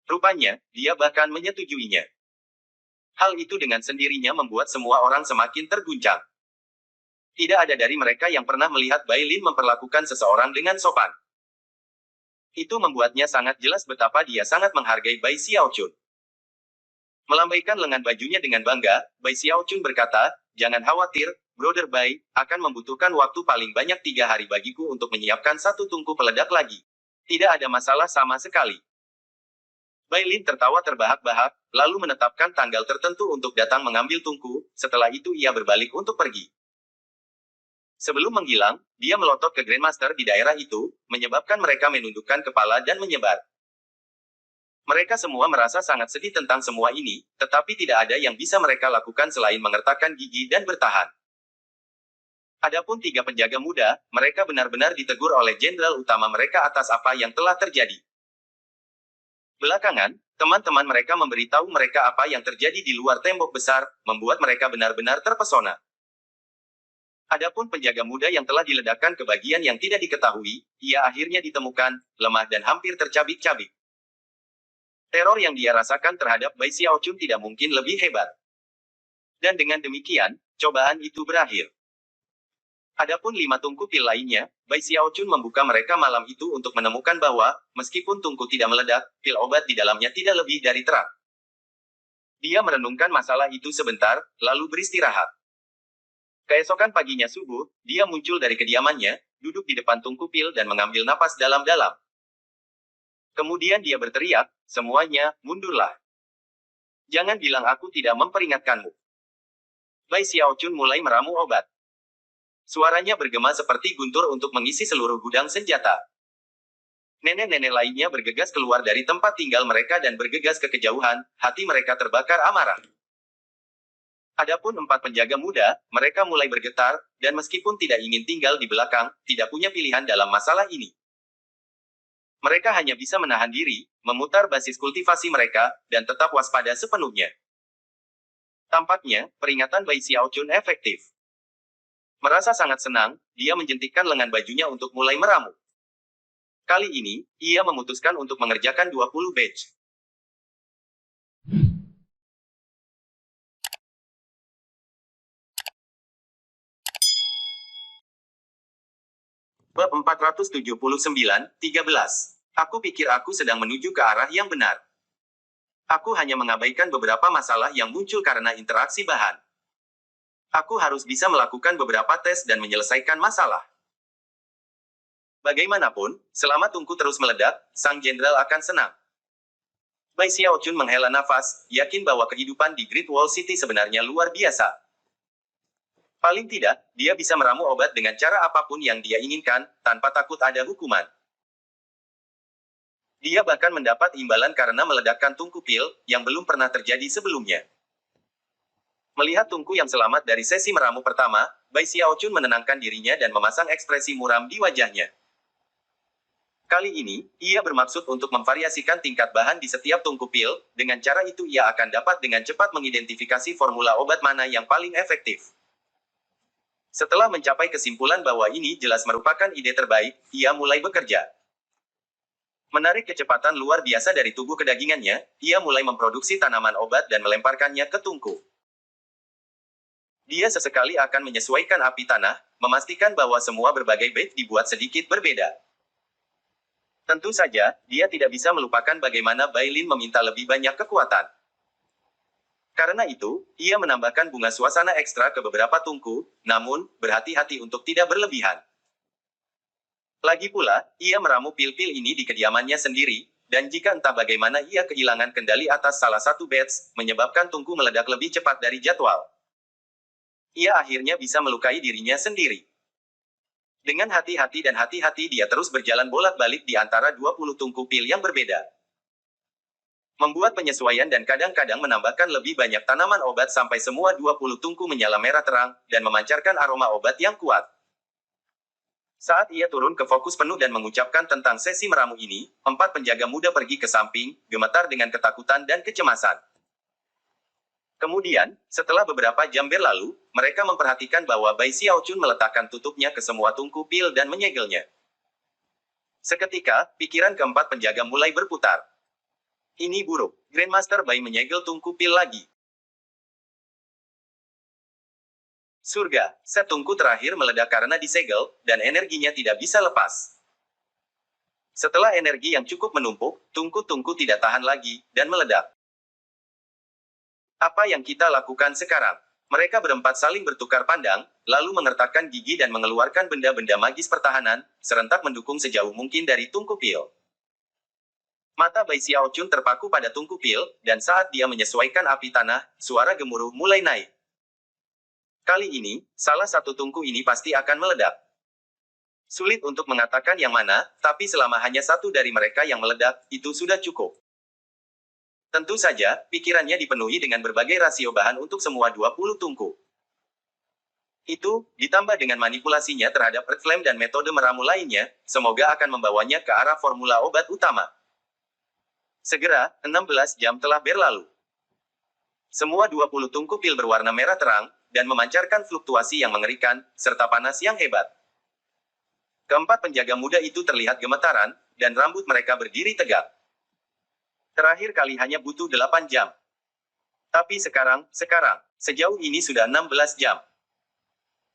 Rupanya, dia bahkan menyetujuinya. Hal itu dengan sendirinya membuat semua orang semakin terguncang. Tidak ada dari mereka yang pernah melihat Bai Lin memperlakukan seseorang dengan sopan. Itu membuatnya sangat jelas betapa dia sangat menghargai Bai Xiaochun. Melambaikan lengan bajunya dengan bangga, Bai Xiaochun berkata, "Jangan khawatir, Brother Bai, akan membutuhkan waktu paling banyak 3 hari bagiku untuk menyiapkan satu tungku peledak lagi. Tidak ada masalah sama sekali." Bai Lin tertawa terbahak-bahak, lalu menetapkan tanggal tertentu untuk datang mengambil tungku, setelah itu ia berbalik untuk pergi. Sebelum menghilang, dia melotot ke Grandmaster di daerah itu, menyebabkan mereka menundukkan kepala dan menyebar. Mereka semua merasa sangat sedih tentang semua ini, tetapi tidak ada yang bisa mereka lakukan selain mengertakkan gigi dan bertahan. Adapun 3 penjaga muda, mereka benar-benar ditegur oleh jenderal utama mereka atas apa yang telah terjadi. Belakangan, teman-teman mereka memberitahu mereka apa yang terjadi di luar tembok besar, membuat mereka benar-benar terpesona. Adapun penjaga muda yang telah diledakkan ke bagian yang tidak diketahui, ia akhirnya ditemukan, lemah dan hampir tercabik-cabik. Teror yang dia rasakan terhadap Bai Xiaochun tidak mungkin lebih hebat. Dan dengan demikian, cobaan itu berakhir. Adapun 5 tungku pil lainnya, Bai Xiaochun membuka mereka malam itu untuk menemukan bahwa, meskipun tungku tidak meledak, pil obat di dalamnya tidak lebih dari terak. Dia merenungkan masalah itu sebentar, lalu beristirahat. Keesokan paginya subuh, dia muncul dari kediamannya, duduk di depan tungku pil dan mengambil napas dalam-dalam. Kemudian dia berteriak, "Semuanya, mundurlah. Jangan bilang aku tidak memperingatkanmu." Bai Xiaochun mulai meramu obat. Suaranya bergema seperti guntur untuk mengisi seluruh gudang senjata. Nenek-nenek lainnya bergegas keluar dari tempat tinggal mereka dan bergegas ke kejauhan, hati mereka terbakar amarah. Adapun 4 penjaga muda, mereka mulai bergetar, dan meskipun tidak ingin tinggal di belakang, tidak punya pilihan dalam masalah ini. Mereka hanya bisa menahan diri, memutar basis kultivasi mereka, dan tetap waspada sepenuhnya. Tampaknya, peringatan Bai Xiaochun efektif. Merasa sangat senang, dia menjentikkan lengan bajunya untuk mulai meramu. Kali ini, ia memutuskan untuk mengerjakan 20 batch. Bab 479, 13. Aku pikir aku sedang menuju ke arah yang benar. Aku hanya mengabaikan beberapa masalah yang muncul karena interaksi bahan. Aku harus bisa melakukan beberapa tes dan menyelesaikan masalah. Bagaimanapun, selama tungku terus meledak, sang jenderal akan senang. Bai Xiaochun menghela nafas, yakin bahwa kehidupan di Great Wall City sebenarnya luar biasa. Paling tidak, dia bisa meramu obat dengan cara apapun yang dia inginkan, tanpa takut ada hukuman. Dia bahkan mendapat imbalan karena meledakkan tungku pil, yang belum pernah terjadi sebelumnya. Melihat tungku yang selamat dari sesi meramu pertama, Bai Xiaochun menenangkan dirinya dan memasang ekspresi muram di wajahnya. Kali ini, ia bermaksud untuk memvariasikan tingkat bahan di setiap tungku pil, dengan cara itu ia akan dapat dengan cepat mengidentifikasi formula obat mana yang paling efektif. Setelah mencapai kesimpulan bahwa ini jelas merupakan ide terbaik, ia mulai bekerja. Menarik kecepatan luar biasa dari tubuh kedagingannya, ia mulai memproduksi tanaman obat dan melemparkannya ke tungku. Dia sesekali akan menyesuaikan api tanah, memastikan bahwa semua berbagai batch dibuat sedikit berbeda. Tentu saja, dia tidak bisa melupakan bagaimana Bai Lin meminta lebih banyak kekuatan. Karena itu, ia menambahkan bunga suasana ekstra ke beberapa tungku, namun, berhati-hati untuk tidak berlebihan. Lagi pula, ia meramu pil-pil ini di kediamannya sendiri, dan jika entah bagaimana ia kehilangan kendali atas salah satu batch, menyebabkan tungku meledak lebih cepat dari jadwal. Ia akhirnya bisa melukai dirinya sendiri. Dengan hati-hati dan hati-hati dia terus berjalan bolak-balik di antara 20 tungku pil yang berbeda. Membuat penyesuaian dan kadang-kadang menambahkan lebih banyak tanaman obat sampai semua 20 tungku menyala merah terang, dan memancarkan aroma obat yang kuat. Saat ia turun ke fokus penuh dan mengucapkan tentang sesi meramu ini, 4 penjaga muda pergi ke samping, gemetar dengan ketakutan dan kecemasan. Kemudian, setelah beberapa jam berlalu, mereka memperhatikan bahwa Bai Xiaochun meletakkan tutupnya ke semua tungku pil dan menyegelnya. Seketika, pikiran keempat penjaga mulai berputar. Ini buruk. Grandmaster Bai menyegel tungku pil lagi. Surga, set tungku terakhir meledak karena disegel, dan energinya tidak bisa lepas. Setelah energi yang cukup menumpuk, tungku-tungku tidak tahan lagi, dan meledak. Apa yang kita lakukan sekarang? Mereka berempat saling bertukar pandang, lalu mengertakkan gigi dan mengeluarkan benda-benda magis pertahanan, serentak mendukung sejauh mungkin dari Tungku Pil. Mata Bai Xiaochun terpaku pada Tungku Pil, dan saat dia menyesuaikan api tanah, suara gemuruh mulai naik. Kali ini, salah satu tungku ini pasti akan meledak. Sulit untuk mengatakan yang mana, tapi selama hanya satu dari mereka yang meledak, itu sudah cukup. Tentu saja, pikirannya dipenuhi dengan berbagai rasio bahan untuk semua 20 tungku. Itu, ditambah dengan manipulasinya terhadap Earth Flame dan metode meramu lainnya, semoga akan membawanya ke arah formula obat utama. Segera, 16 jam telah berlalu. Semua 20 tungku pil berwarna merah terang, dan memancarkan fluktuasi yang mengerikan, serta panas yang hebat. Keempat penjaga muda itu terlihat gemetaran, dan rambut mereka berdiri tegak. Terakhir kali hanya butuh 8 jam. Tapi sekarang, sejauh ini sudah 16 jam.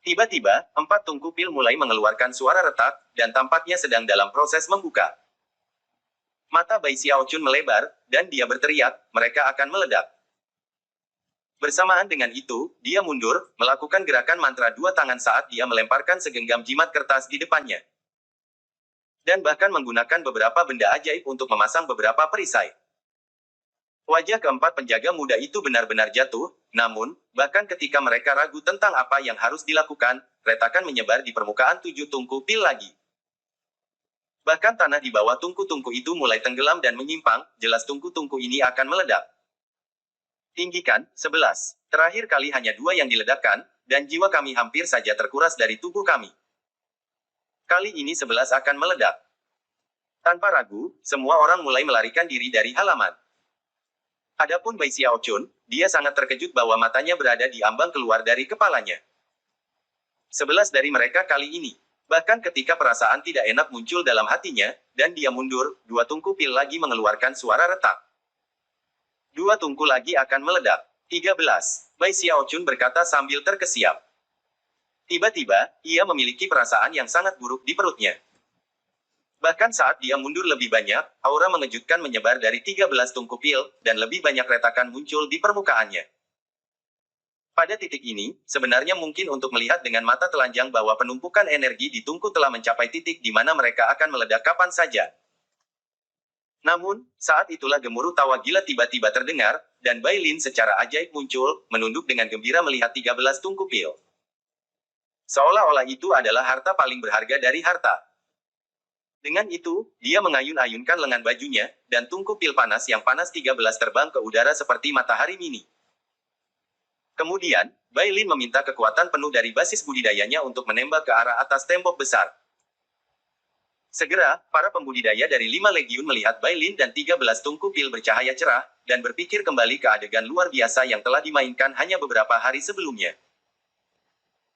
Tiba-tiba, 4 tungku pil mulai mengeluarkan suara retak, dan tampaknya sedang dalam proses membuka. Mata Bai Xiaochun melebar, dan dia berteriak, mereka akan meledak. Bersamaan dengan itu, dia mundur, melakukan gerakan mantra 2 tangan saat dia melemparkan segenggam jimat kertas di depannya. Dan bahkan menggunakan beberapa benda ajaib untuk memasang beberapa perisai. Wajah keempat penjaga muda itu benar-benar jatuh, namun, bahkan ketika mereka ragu tentang apa yang harus dilakukan, retakan menyebar di permukaan 7 tungku pil lagi. Bahkan tanah di bawah tungku-tungku itu mulai tenggelam dan menyimpang, jelas tungku-tungku ini akan meledak. Tinggikan, 11. Terakhir kali hanya 2 yang diledakkan, dan jiwa kami hampir saja terkuras dari tubuh kami. Kali ini 11 akan meledak. Tanpa ragu, semua orang mulai melarikan diri dari halaman. Adapun Bai Xiaochun, dia sangat terkejut bahwa matanya berada di ambang keluar dari kepalanya. 11 dari mereka kali ini. Bahkan ketika perasaan tidak enak muncul dalam hatinya, dan dia mundur, 2 tungku pil lagi mengeluarkan suara retak. 2 tungku lagi akan meledak. 13. Bai Xiaochun berkata sambil terkesiap. Tiba-tiba, ia memiliki perasaan yang sangat buruk di perutnya. Bahkan saat dia mundur lebih banyak, aura mengejutkan menyebar dari 13 tungku pil, dan lebih banyak retakan muncul di permukaannya. Pada titik ini, sebenarnya mungkin untuk melihat dengan mata telanjang bahwa penumpukan energi di tungku telah mencapai titik di mana mereka akan meledak kapan saja. Namun, saat itulah gemuruh tawa gila tiba-tiba terdengar, dan Bai Lin secara ajaib muncul, menunduk dengan gembira melihat 13 tungku pil. Seolah-olah itu adalah harta paling berharga dari harta. Dengan itu, dia mengayun-ayunkan lengan bajunya, dan tungku pil panas yang panas 13 terbang ke udara seperti matahari mini. Kemudian, Bai Lin meminta kekuatan penuh dari basis budidayanya untuk menembak ke arah atas tembok besar. Segera, para pembudidaya dari 5 legiun melihat Bai Lin dan 13 tungku pil bercahaya cerah, dan berpikir kembali ke adegan luar biasa yang telah dimainkan hanya beberapa hari sebelumnya.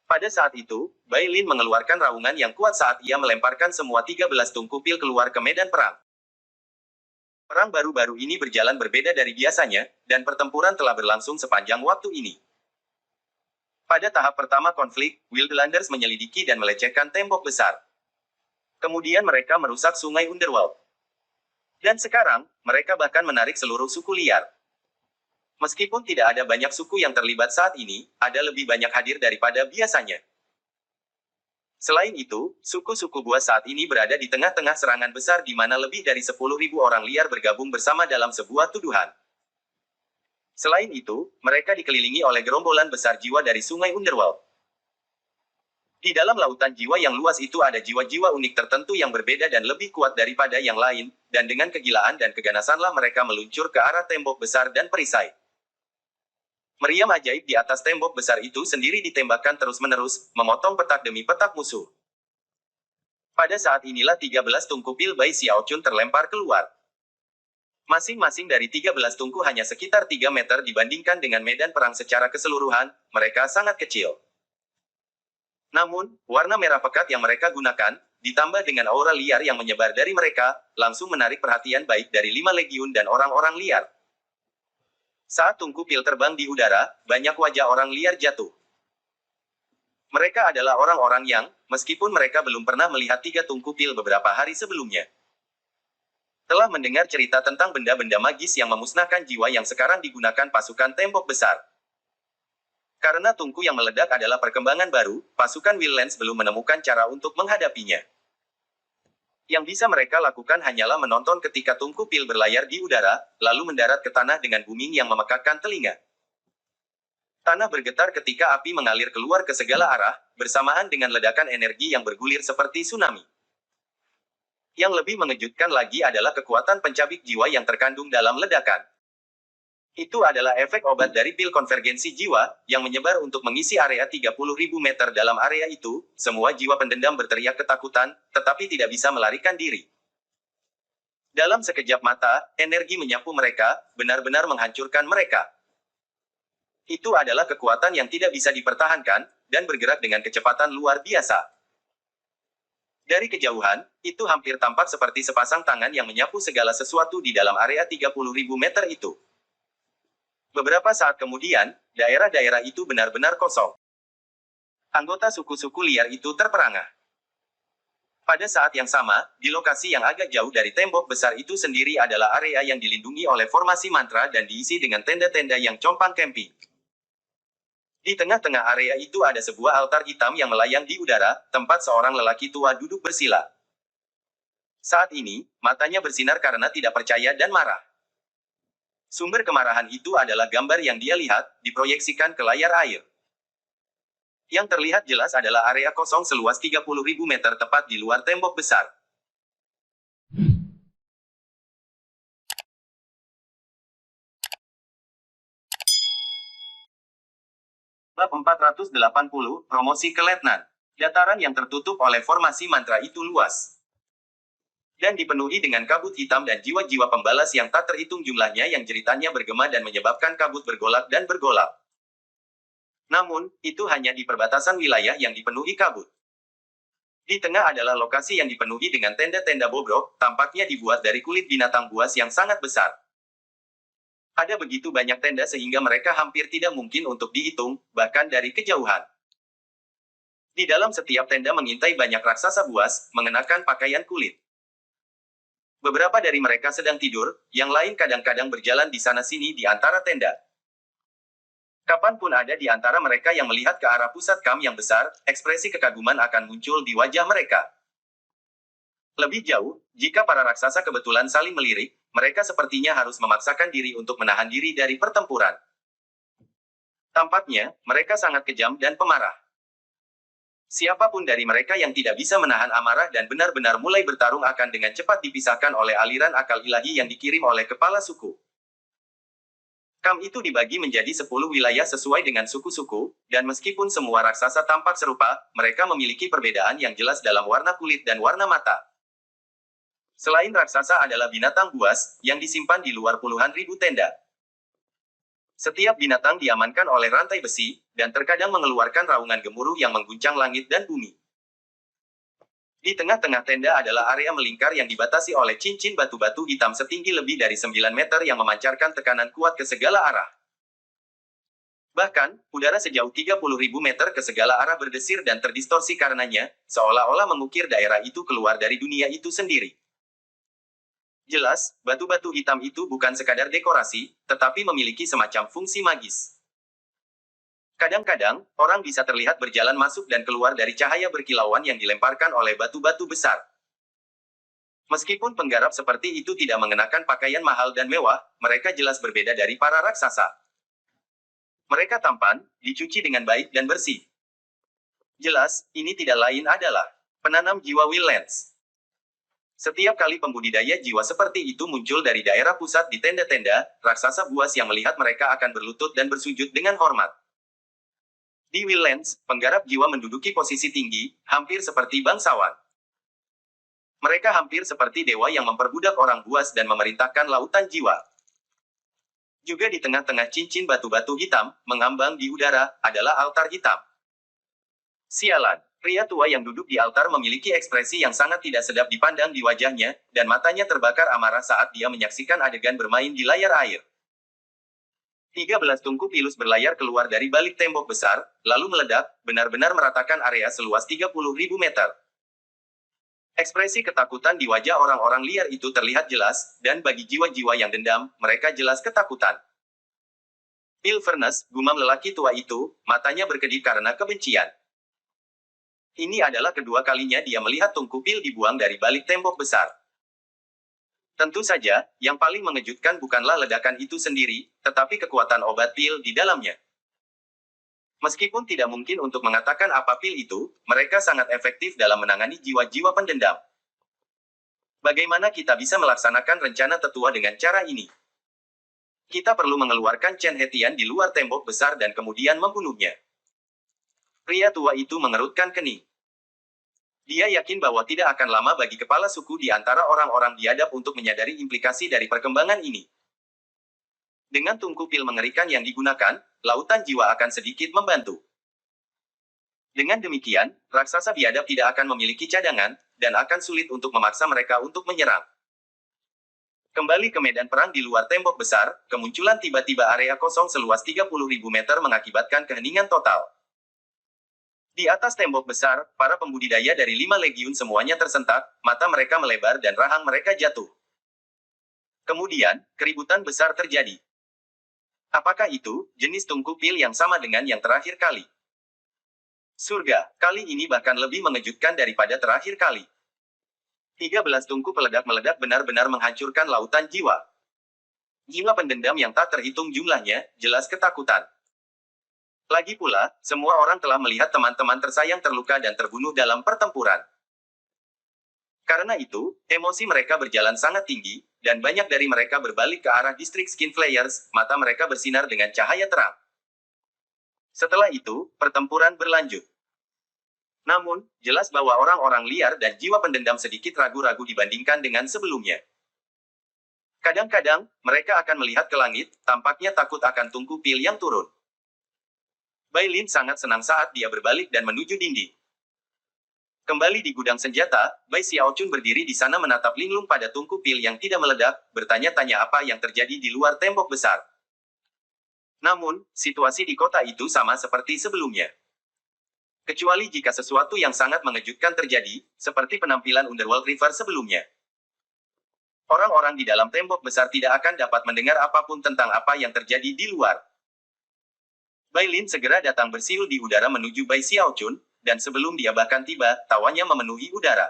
Pada saat itu, Bai Lin mengeluarkan raungan yang kuat saat ia melemparkan semua 13 tungku pil keluar ke medan perang. Perang baru-baru ini berjalan berbeda dari biasanya, dan pertempuran telah berlangsung sepanjang waktu ini. Pada tahap pertama konflik, Wildlanders menyelidiki dan melecehkan tembok besar. Kemudian mereka merusak sungai Underworld. Dan sekarang, mereka bahkan menarik seluruh suku liar. Meskipun tidak ada banyak suku yang terlibat saat ini, ada lebih banyak hadir daripada biasanya. Selain itu, suku-suku buas saat ini berada di tengah-tengah serangan besar di mana lebih dari 10.000 orang liar bergabung bersama dalam sebuah tuduhan. Selain itu, mereka dikelilingi oleh gerombolan besar jiwa dari sungai Underworld. Di dalam lautan jiwa yang luas itu ada jiwa-jiwa unik tertentu yang berbeda dan lebih kuat daripada yang lain, dan dengan kegilaan dan keganasanlah mereka meluncur ke arah tembok besar dan perisai. Meriam ajaib di atas tembok besar itu sendiri ditembakkan terus-menerus, memotong petak demi petak musuh. Pada saat inilah 13 tungku pil Bai Xiaochun terlempar keluar. Masing-masing dari 13 tungku hanya sekitar 3 meter dibandingkan dengan medan perang secara keseluruhan, mereka sangat kecil. Namun, warna merah pekat yang mereka gunakan, ditambah dengan aura liar yang menyebar dari mereka, langsung menarik perhatian baik dari 5 legiun dan orang-orang liar. Saat tungku pil terbang di udara, banyak wajah orang liar jatuh. Mereka adalah orang-orang yang, meskipun mereka belum pernah melihat 3 tungku pil beberapa hari sebelumnya. Telah mendengar cerita tentang benda-benda magis yang memusnahkan jiwa yang sekarang digunakan pasukan tembok besar. Karena tungku yang meledak adalah perkembangan baru, pasukan Wildlands belum menemukan cara untuk menghadapinya. Yang bisa mereka lakukan hanyalah menonton ketika tungku pil berlayar di udara, lalu mendarat ke tanah dengan booming yang memekakkan telinga. Tanah bergetar ketika api mengalir keluar ke segala arah, bersamaan dengan ledakan energi yang bergulir seperti tsunami. Yang lebih mengejutkan lagi adalah kekuatan pencabik jiwa yang terkandung dalam ledakan. Itu adalah efek obat dari pil konvergensi jiwa, yang menyebar untuk mengisi area 30.000 meter dalam area itu. Semua jiwa pendendam berteriak ketakutan, tetapi tidak bisa melarikan diri. Dalam sekejap mata, energi menyapu mereka, benar-benar menghancurkan mereka. Itu adalah kekuatan yang tidak bisa dipertahankan, dan bergerak dengan kecepatan luar biasa. Dari kejauhan, itu hampir tampak seperti sepasang tangan yang menyapu segala sesuatu di dalam area 30.000 meter itu. Beberapa saat kemudian, daerah-daerah itu benar-benar kosong. Anggota suku-suku liar itu terperangah. Pada saat yang sama, di lokasi yang agak jauh dari tembok besar itu sendiri adalah area yang dilindungi oleh formasi mantra dan diisi dengan tenda-tenda yang compang camping. Di tengah-tengah area itu ada sebuah altar hitam yang melayang di udara, tempat seorang lelaki tua duduk bersila. Saat ini, matanya bersinar karena tidak percaya dan marah. Sumber kemarahan itu adalah gambar yang dia lihat, diproyeksikan ke layar air. Yang terlihat jelas adalah area kosong seluas 30.000 meter tepat di luar tembok besar. Bab 480, promosi ke letnan. Dataran yang tertutup oleh formasi mantra itu luas dan dipenuhi dengan kabut hitam dan jiwa-jiwa pembalas yang tak terhitung jumlahnya yang jeritannya bergema dan menyebabkan kabut bergolak dan bergolak. Namun, itu hanya di perbatasan wilayah yang dipenuhi kabut. Di tengah adalah lokasi yang dipenuhi dengan tenda-tenda bobrok, tampaknya dibuat dari kulit binatang buas yang sangat besar. Ada begitu banyak tenda sehingga mereka hampir tidak mungkin untuk dihitung, bahkan dari kejauhan. Di dalam setiap tenda mengintai banyak raksasa buas, mengenakan pakaian kulit. Beberapa dari mereka sedang tidur, yang lain kadang-kadang berjalan di sana-sini di antara tenda. Kapanpun ada di antara mereka yang melihat ke arah pusat kamp yang besar, ekspresi kekaguman akan muncul di wajah mereka. Lebih jauh, jika para raksasa kebetulan saling melirik, mereka sepertinya harus memaksakan diri untuk menahan diri dari pertempuran. Tampaknya, mereka sangat kejam dan pemarah. Siapapun dari mereka yang tidak bisa menahan amarah dan benar-benar mulai bertarung akan dengan cepat dipisahkan oleh aliran akal ilahi yang dikirim oleh kepala suku. Kamp itu dibagi menjadi 10 wilayah sesuai dengan suku-suku, dan meskipun semua raksasa tampak serupa, mereka memiliki perbedaan yang jelas dalam warna kulit dan warna mata. Selain raksasa adalah binatang buas, yang disimpan di luar puluhan ribu tenda. Setiap binatang diamankan oleh rantai besi, dan terkadang mengeluarkan raungan gemuruh yang mengguncang langit dan bumi. Di tengah-tengah tenda adalah area melingkar yang dibatasi oleh cincin batu-batu hitam setinggi lebih dari 9 meter yang memancarkan tekanan kuat ke segala arah. Bahkan, udara sejauh 30.000 meter ke segala arah berdesir dan terdistorsi karenanya, seolah-olah mengukir daerah itu keluar dari dunia itu sendiri. Jelas, batu-batu hitam itu bukan sekadar dekorasi, tetapi memiliki semacam fungsi magis. Kadang-kadang, orang bisa terlihat berjalan masuk dan keluar dari cahaya berkilauan yang dilemparkan oleh batu-batu besar. Meskipun penggarap seperti itu tidak mengenakan pakaian mahal dan mewah, mereka jelas berbeda dari para raksasa. Mereka tampan, dicuci dengan baik dan bersih. Jelas, ini tidak lain adalah penanam jiwa Wildlands. Setiap kali pembudidaya jiwa seperti itu muncul dari daerah pusat di tenda-tenda, raksasa buas yang melihat mereka akan berlutut dan bersujud dengan hormat. Di Wildlands, penggarap jiwa menduduki posisi tinggi, hampir seperti bangsawan. Mereka hampir seperti dewa yang memperbudak orang buas dan memerintahkan lautan jiwa. Juga di tengah-tengah cincin batu-batu hitam, mengambang di udara, adalah altar hitam. Sialan. Pria tua yang duduk di altar memiliki ekspresi yang sangat tidak sedap dipandang di wajahnya, dan matanya terbakar amarah saat dia menyaksikan adegan bermain di layar air. 13 tungku pilus berlayar keluar dari balik tembok besar, lalu meledak, benar-benar meratakan area seluas 30.000 meter. Ekspresi ketakutan di wajah orang-orang liar itu terlihat jelas, dan bagi jiwa-jiwa yang dendam, mereka jelas ketakutan. Bill Furness, gumam lelaki tua itu, matanya berkedip karena kebencian. Ini adalah kedua kalinya dia melihat tungku pil dibuang dari balik tembok besar. Tentu saja, yang paling mengejutkan bukanlah ledakan itu sendiri, tetapi kekuatan obat pil di dalamnya. Meskipun tidak mungkin untuk mengatakan apa pil itu, mereka sangat efektif dalam menangani jiwa-jiwa pendendam. Bagaimana kita bisa melaksanakan rencana tetua dengan cara ini? Kita perlu mengeluarkan Chen Hetian di luar tembok besar dan kemudian membunuhnya. Pria tua itu mengerutkan kening. Dia yakin bahwa tidak akan lama bagi kepala suku di antara orang-orang biadab untuk menyadari implikasi dari perkembangan ini. Dengan tungku pil mengerikan yang digunakan, lautan jiwa akan sedikit membantu. Dengan demikian, raksasa biadab tidak akan memiliki cadangan, dan akan sulit untuk memaksa mereka untuk menyerang. Kembali ke medan perang di luar tembok besar, kemunculan tiba-tiba area kosong seluas 30.000 meter mengakibatkan keheningan total. Di atas tembok besar, para pembudidaya dari 5 legiun semuanya tersentak, mata mereka melebar dan rahang mereka jatuh. Kemudian, keributan besar terjadi. Apakah itu jenis tungku pil yang sama dengan yang terakhir kali? Surga, kali ini bahkan lebih mengejutkan daripada terakhir kali. 13 tungku peledak meledak benar-benar menghancurkan lautan jiwa. Jiwa pendendam yang tak terhitung jumlahnya, jelas ketakutan. Lagi pula, semua orang telah melihat teman-teman tersayang terluka dan terbunuh dalam pertempuran. Karena itu, emosi mereka berjalan sangat tinggi, dan banyak dari mereka berbalik ke arah distrik Skin Flayers, mata mereka bersinar dengan cahaya terang. Setelah itu, pertempuran berlanjut. Namun, jelas bahwa orang-orang liar dan jiwa pendendam sedikit ragu-ragu dibandingkan dengan sebelumnya. Kadang-kadang, mereka akan melihat ke langit, tampaknya takut akan tungku pil yang turun. Bai Lin sangat senang saat dia berbalik dan menuju dinding. Kembali di gudang senjata, Bai Xiaochun berdiri di sana menatap linglung pada tungku pil yang tidak meledak, bertanya-tanya apa yang terjadi di luar tembok besar. Namun, situasi di kota itu sama seperti sebelumnya. Kecuali jika sesuatu yang sangat mengejutkan terjadi, seperti penampilan Underworld River sebelumnya. Orang-orang di dalam tembok besar tidak akan dapat mendengar apapun tentang apa yang terjadi di luar. Bai Lin segera datang bersiul di udara menuju Bai Xiaochun, dan sebelum dia bahkan tiba, tawanya memenuhi udara.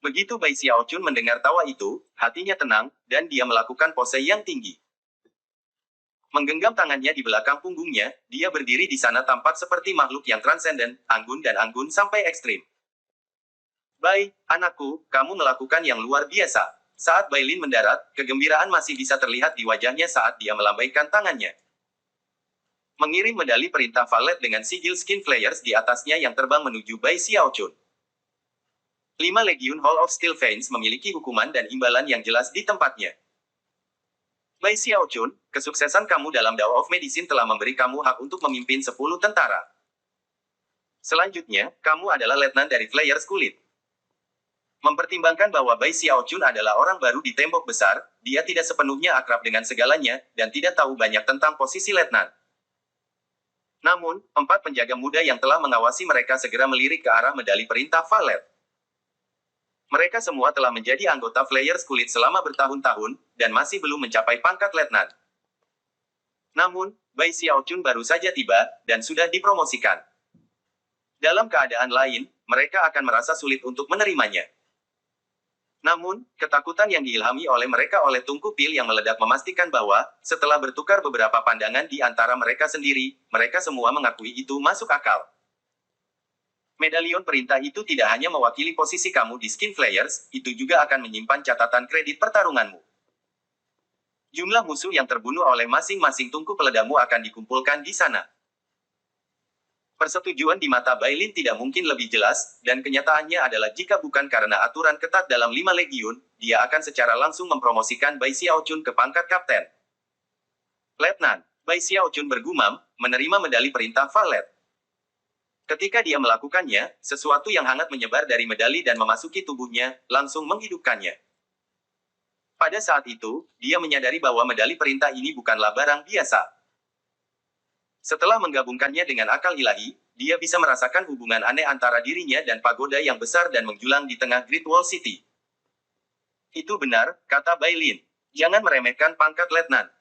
Begitu Bai Xiaochun mendengar tawa itu, hatinya tenang, dan dia melakukan pose yang tinggi. Menggenggam tangannya di belakang punggungnya, dia berdiri di sana tampak seperti makhluk yang transenden, anggun dan anggun sampai ekstrim. Bai, anakku, kamu melakukan yang luar biasa. Saat Bai Lin mendarat, kegembiraan masih bisa terlihat di wajahnya saat dia melambaikan tangannya. Mengirim medali perintah valet dengan sigil Skin Flayers di atasnya yang terbang menuju Bai Xiaochun. 5 Legiun Hall of Steel Veins memiliki hukuman dan imbalan yang jelas di tempatnya. Bai Xiaochun, kesuksesan kamu dalam Dao of Medicine telah memberi kamu hak untuk memimpin 10 tentara. Selanjutnya, kamu adalah letnan dari Flayers Kulit. Mempertimbangkan bahwa Bai Xiaochun adalah orang baru di tembok besar, dia tidak sepenuhnya akrab dengan segalanya, dan tidak tahu banyak tentang posisi letnan. Namun, 4 penjaga muda yang telah mengawasi mereka segera melirik ke arah medali perintah valet. Mereka semua telah menjadi anggota Flayers Kulit selama bertahun-tahun, dan masih belum mencapai pangkat letnan. Namun, Bai Xiaochun baru saja tiba, dan sudah dipromosikan. Dalam keadaan lain, mereka akan merasa sulit untuk menerimanya. Namun, ketakutan yang diilhami oleh mereka oleh tungku pil yang meledak memastikan bahwa, setelah bertukar beberapa pandangan di antara mereka sendiri, mereka semua mengakui itu masuk akal. Medalion perintah itu tidak hanya mewakili posisi kamu di Skin Flayers, itu juga akan menyimpan catatan kredit pertarunganmu. Jumlah musuh yang terbunuh oleh masing-masing tungku peledakmu akan dikumpulkan di sana. Persetujuan di mata Bai Lin tidak mungkin lebih jelas, dan kenyataannya adalah jika bukan karena aturan ketat dalam 5 legiun, dia akan secara langsung mempromosikan Bai Xiaochun ke pangkat kapten. Letnan, Bai Xiaochun bergumam, menerima medali perintah valet. Ketika dia melakukannya, sesuatu yang hangat menyebar dari medali dan memasuki tubuhnya, langsung menghidupkannya. Pada saat itu, dia menyadari bahwa medali perintah ini bukanlah barang biasa. Setelah menggabungkannya dengan akal ilahi, dia bisa merasakan hubungan aneh antara dirinya dan pagoda yang besar dan menjulang di tengah Great Wall City. Itu benar, kata Bailin. Jangan meremehkan pangkat letnan.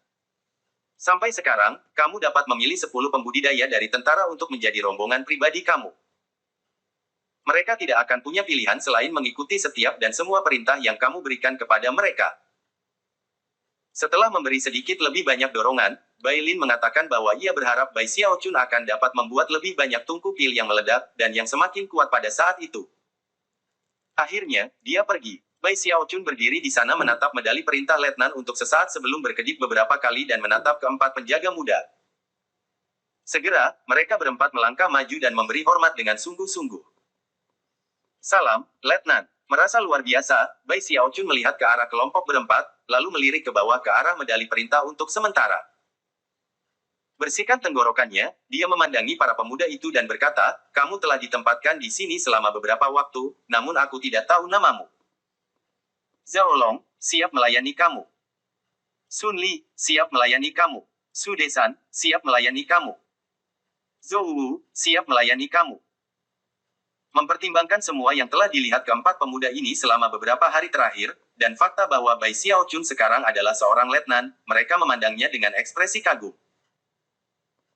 Sampai sekarang, kamu dapat memilih 10 pembudidaya dari tentara untuk menjadi rombongan pribadi kamu. Mereka tidak akan punya pilihan selain mengikuti setiap dan semua perintah yang kamu berikan kepada mereka. Setelah memberi sedikit lebih banyak dorongan, Bailin mengatakan bahwa ia berharap Bai Xiaochun akan dapat membuat lebih banyak tungku pil yang meledak dan yang semakin kuat pada saat itu. Akhirnya, dia pergi. Bai Xiaochun berdiri di sana menatap medali perintah letnan untuk sesaat sebelum berkedip beberapa kali dan menatap keempat penjaga muda. Segera, mereka berempat melangkah maju dan memberi hormat dengan sungguh-sungguh. Salam, letnan. Merasa luar biasa, Bai Xiaochun melihat ke arah kelompok berempat, lalu melirik ke bawah ke arah medali perintah untuk sementara. Bersihkan tenggorokannya, dia memandangi para pemuda itu dan berkata, kamu telah ditempatkan di sini selama beberapa waktu, namun aku tidak tahu namamu. Zhao Long, siap melayani kamu. Sun Li, siap melayani kamu. Su Desan, siap melayani kamu. Zhou Wu, siap melayani kamu. Mempertimbangkan semua yang telah dilihat keempat pemuda ini selama beberapa hari terakhir, dan fakta bahwa Bai Xiaochun sekarang adalah seorang letnan, mereka memandangnya dengan ekspresi kagum.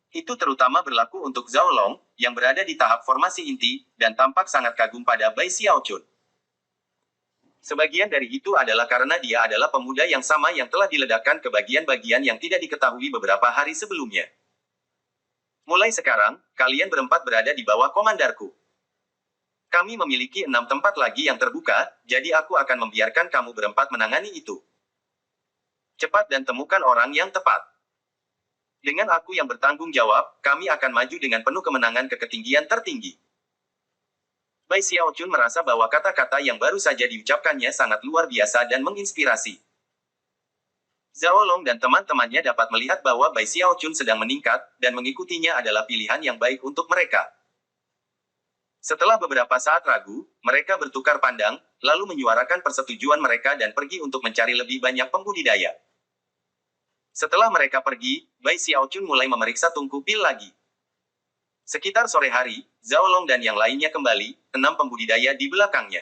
Itu terutama berlaku untuk Zhao Long, yang berada di tahap formasi inti, dan tampak sangat kagum pada Bai Xiaochun. Sebagian dari itu adalah karena dia adalah pemuda yang sama yang telah diledakkan ke bagian-bagian yang tidak diketahui beberapa hari sebelumnya. Mulai sekarang, kalian berempat berada di bawah komandarku. Kami memiliki 6 tempat lagi yang terbuka, jadi aku akan membiarkan kamu berempat menangani itu. Cepat dan temukan orang yang tepat. Dengan aku yang bertanggung jawab, kami akan maju dengan penuh kemenangan ke ketinggian tertinggi. Bai Xiaochun merasa bahwa kata-kata yang baru saja diucapkannya sangat luar biasa dan menginspirasi. Zhao Long dan teman-temannya dapat melihat bahwa Bai Xiaochun sedang meningkat, dan mengikutinya adalah pilihan yang baik untuk mereka. Setelah beberapa saat ragu, mereka bertukar pandang, lalu menyuarakan persetujuan mereka dan pergi untuk mencari lebih banyak pembudidaya. Setelah mereka pergi, Bai Xiaochun mulai memeriksa tungku pil lagi. Sekitar sore hari, Zhao Long dan yang lainnya kembali, 6 pembudidaya di belakangnya.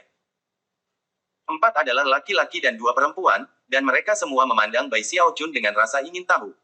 4 adalah laki-laki dan 2 perempuan, dan mereka semua memandang Bai Xiaochun dengan rasa ingin tahu.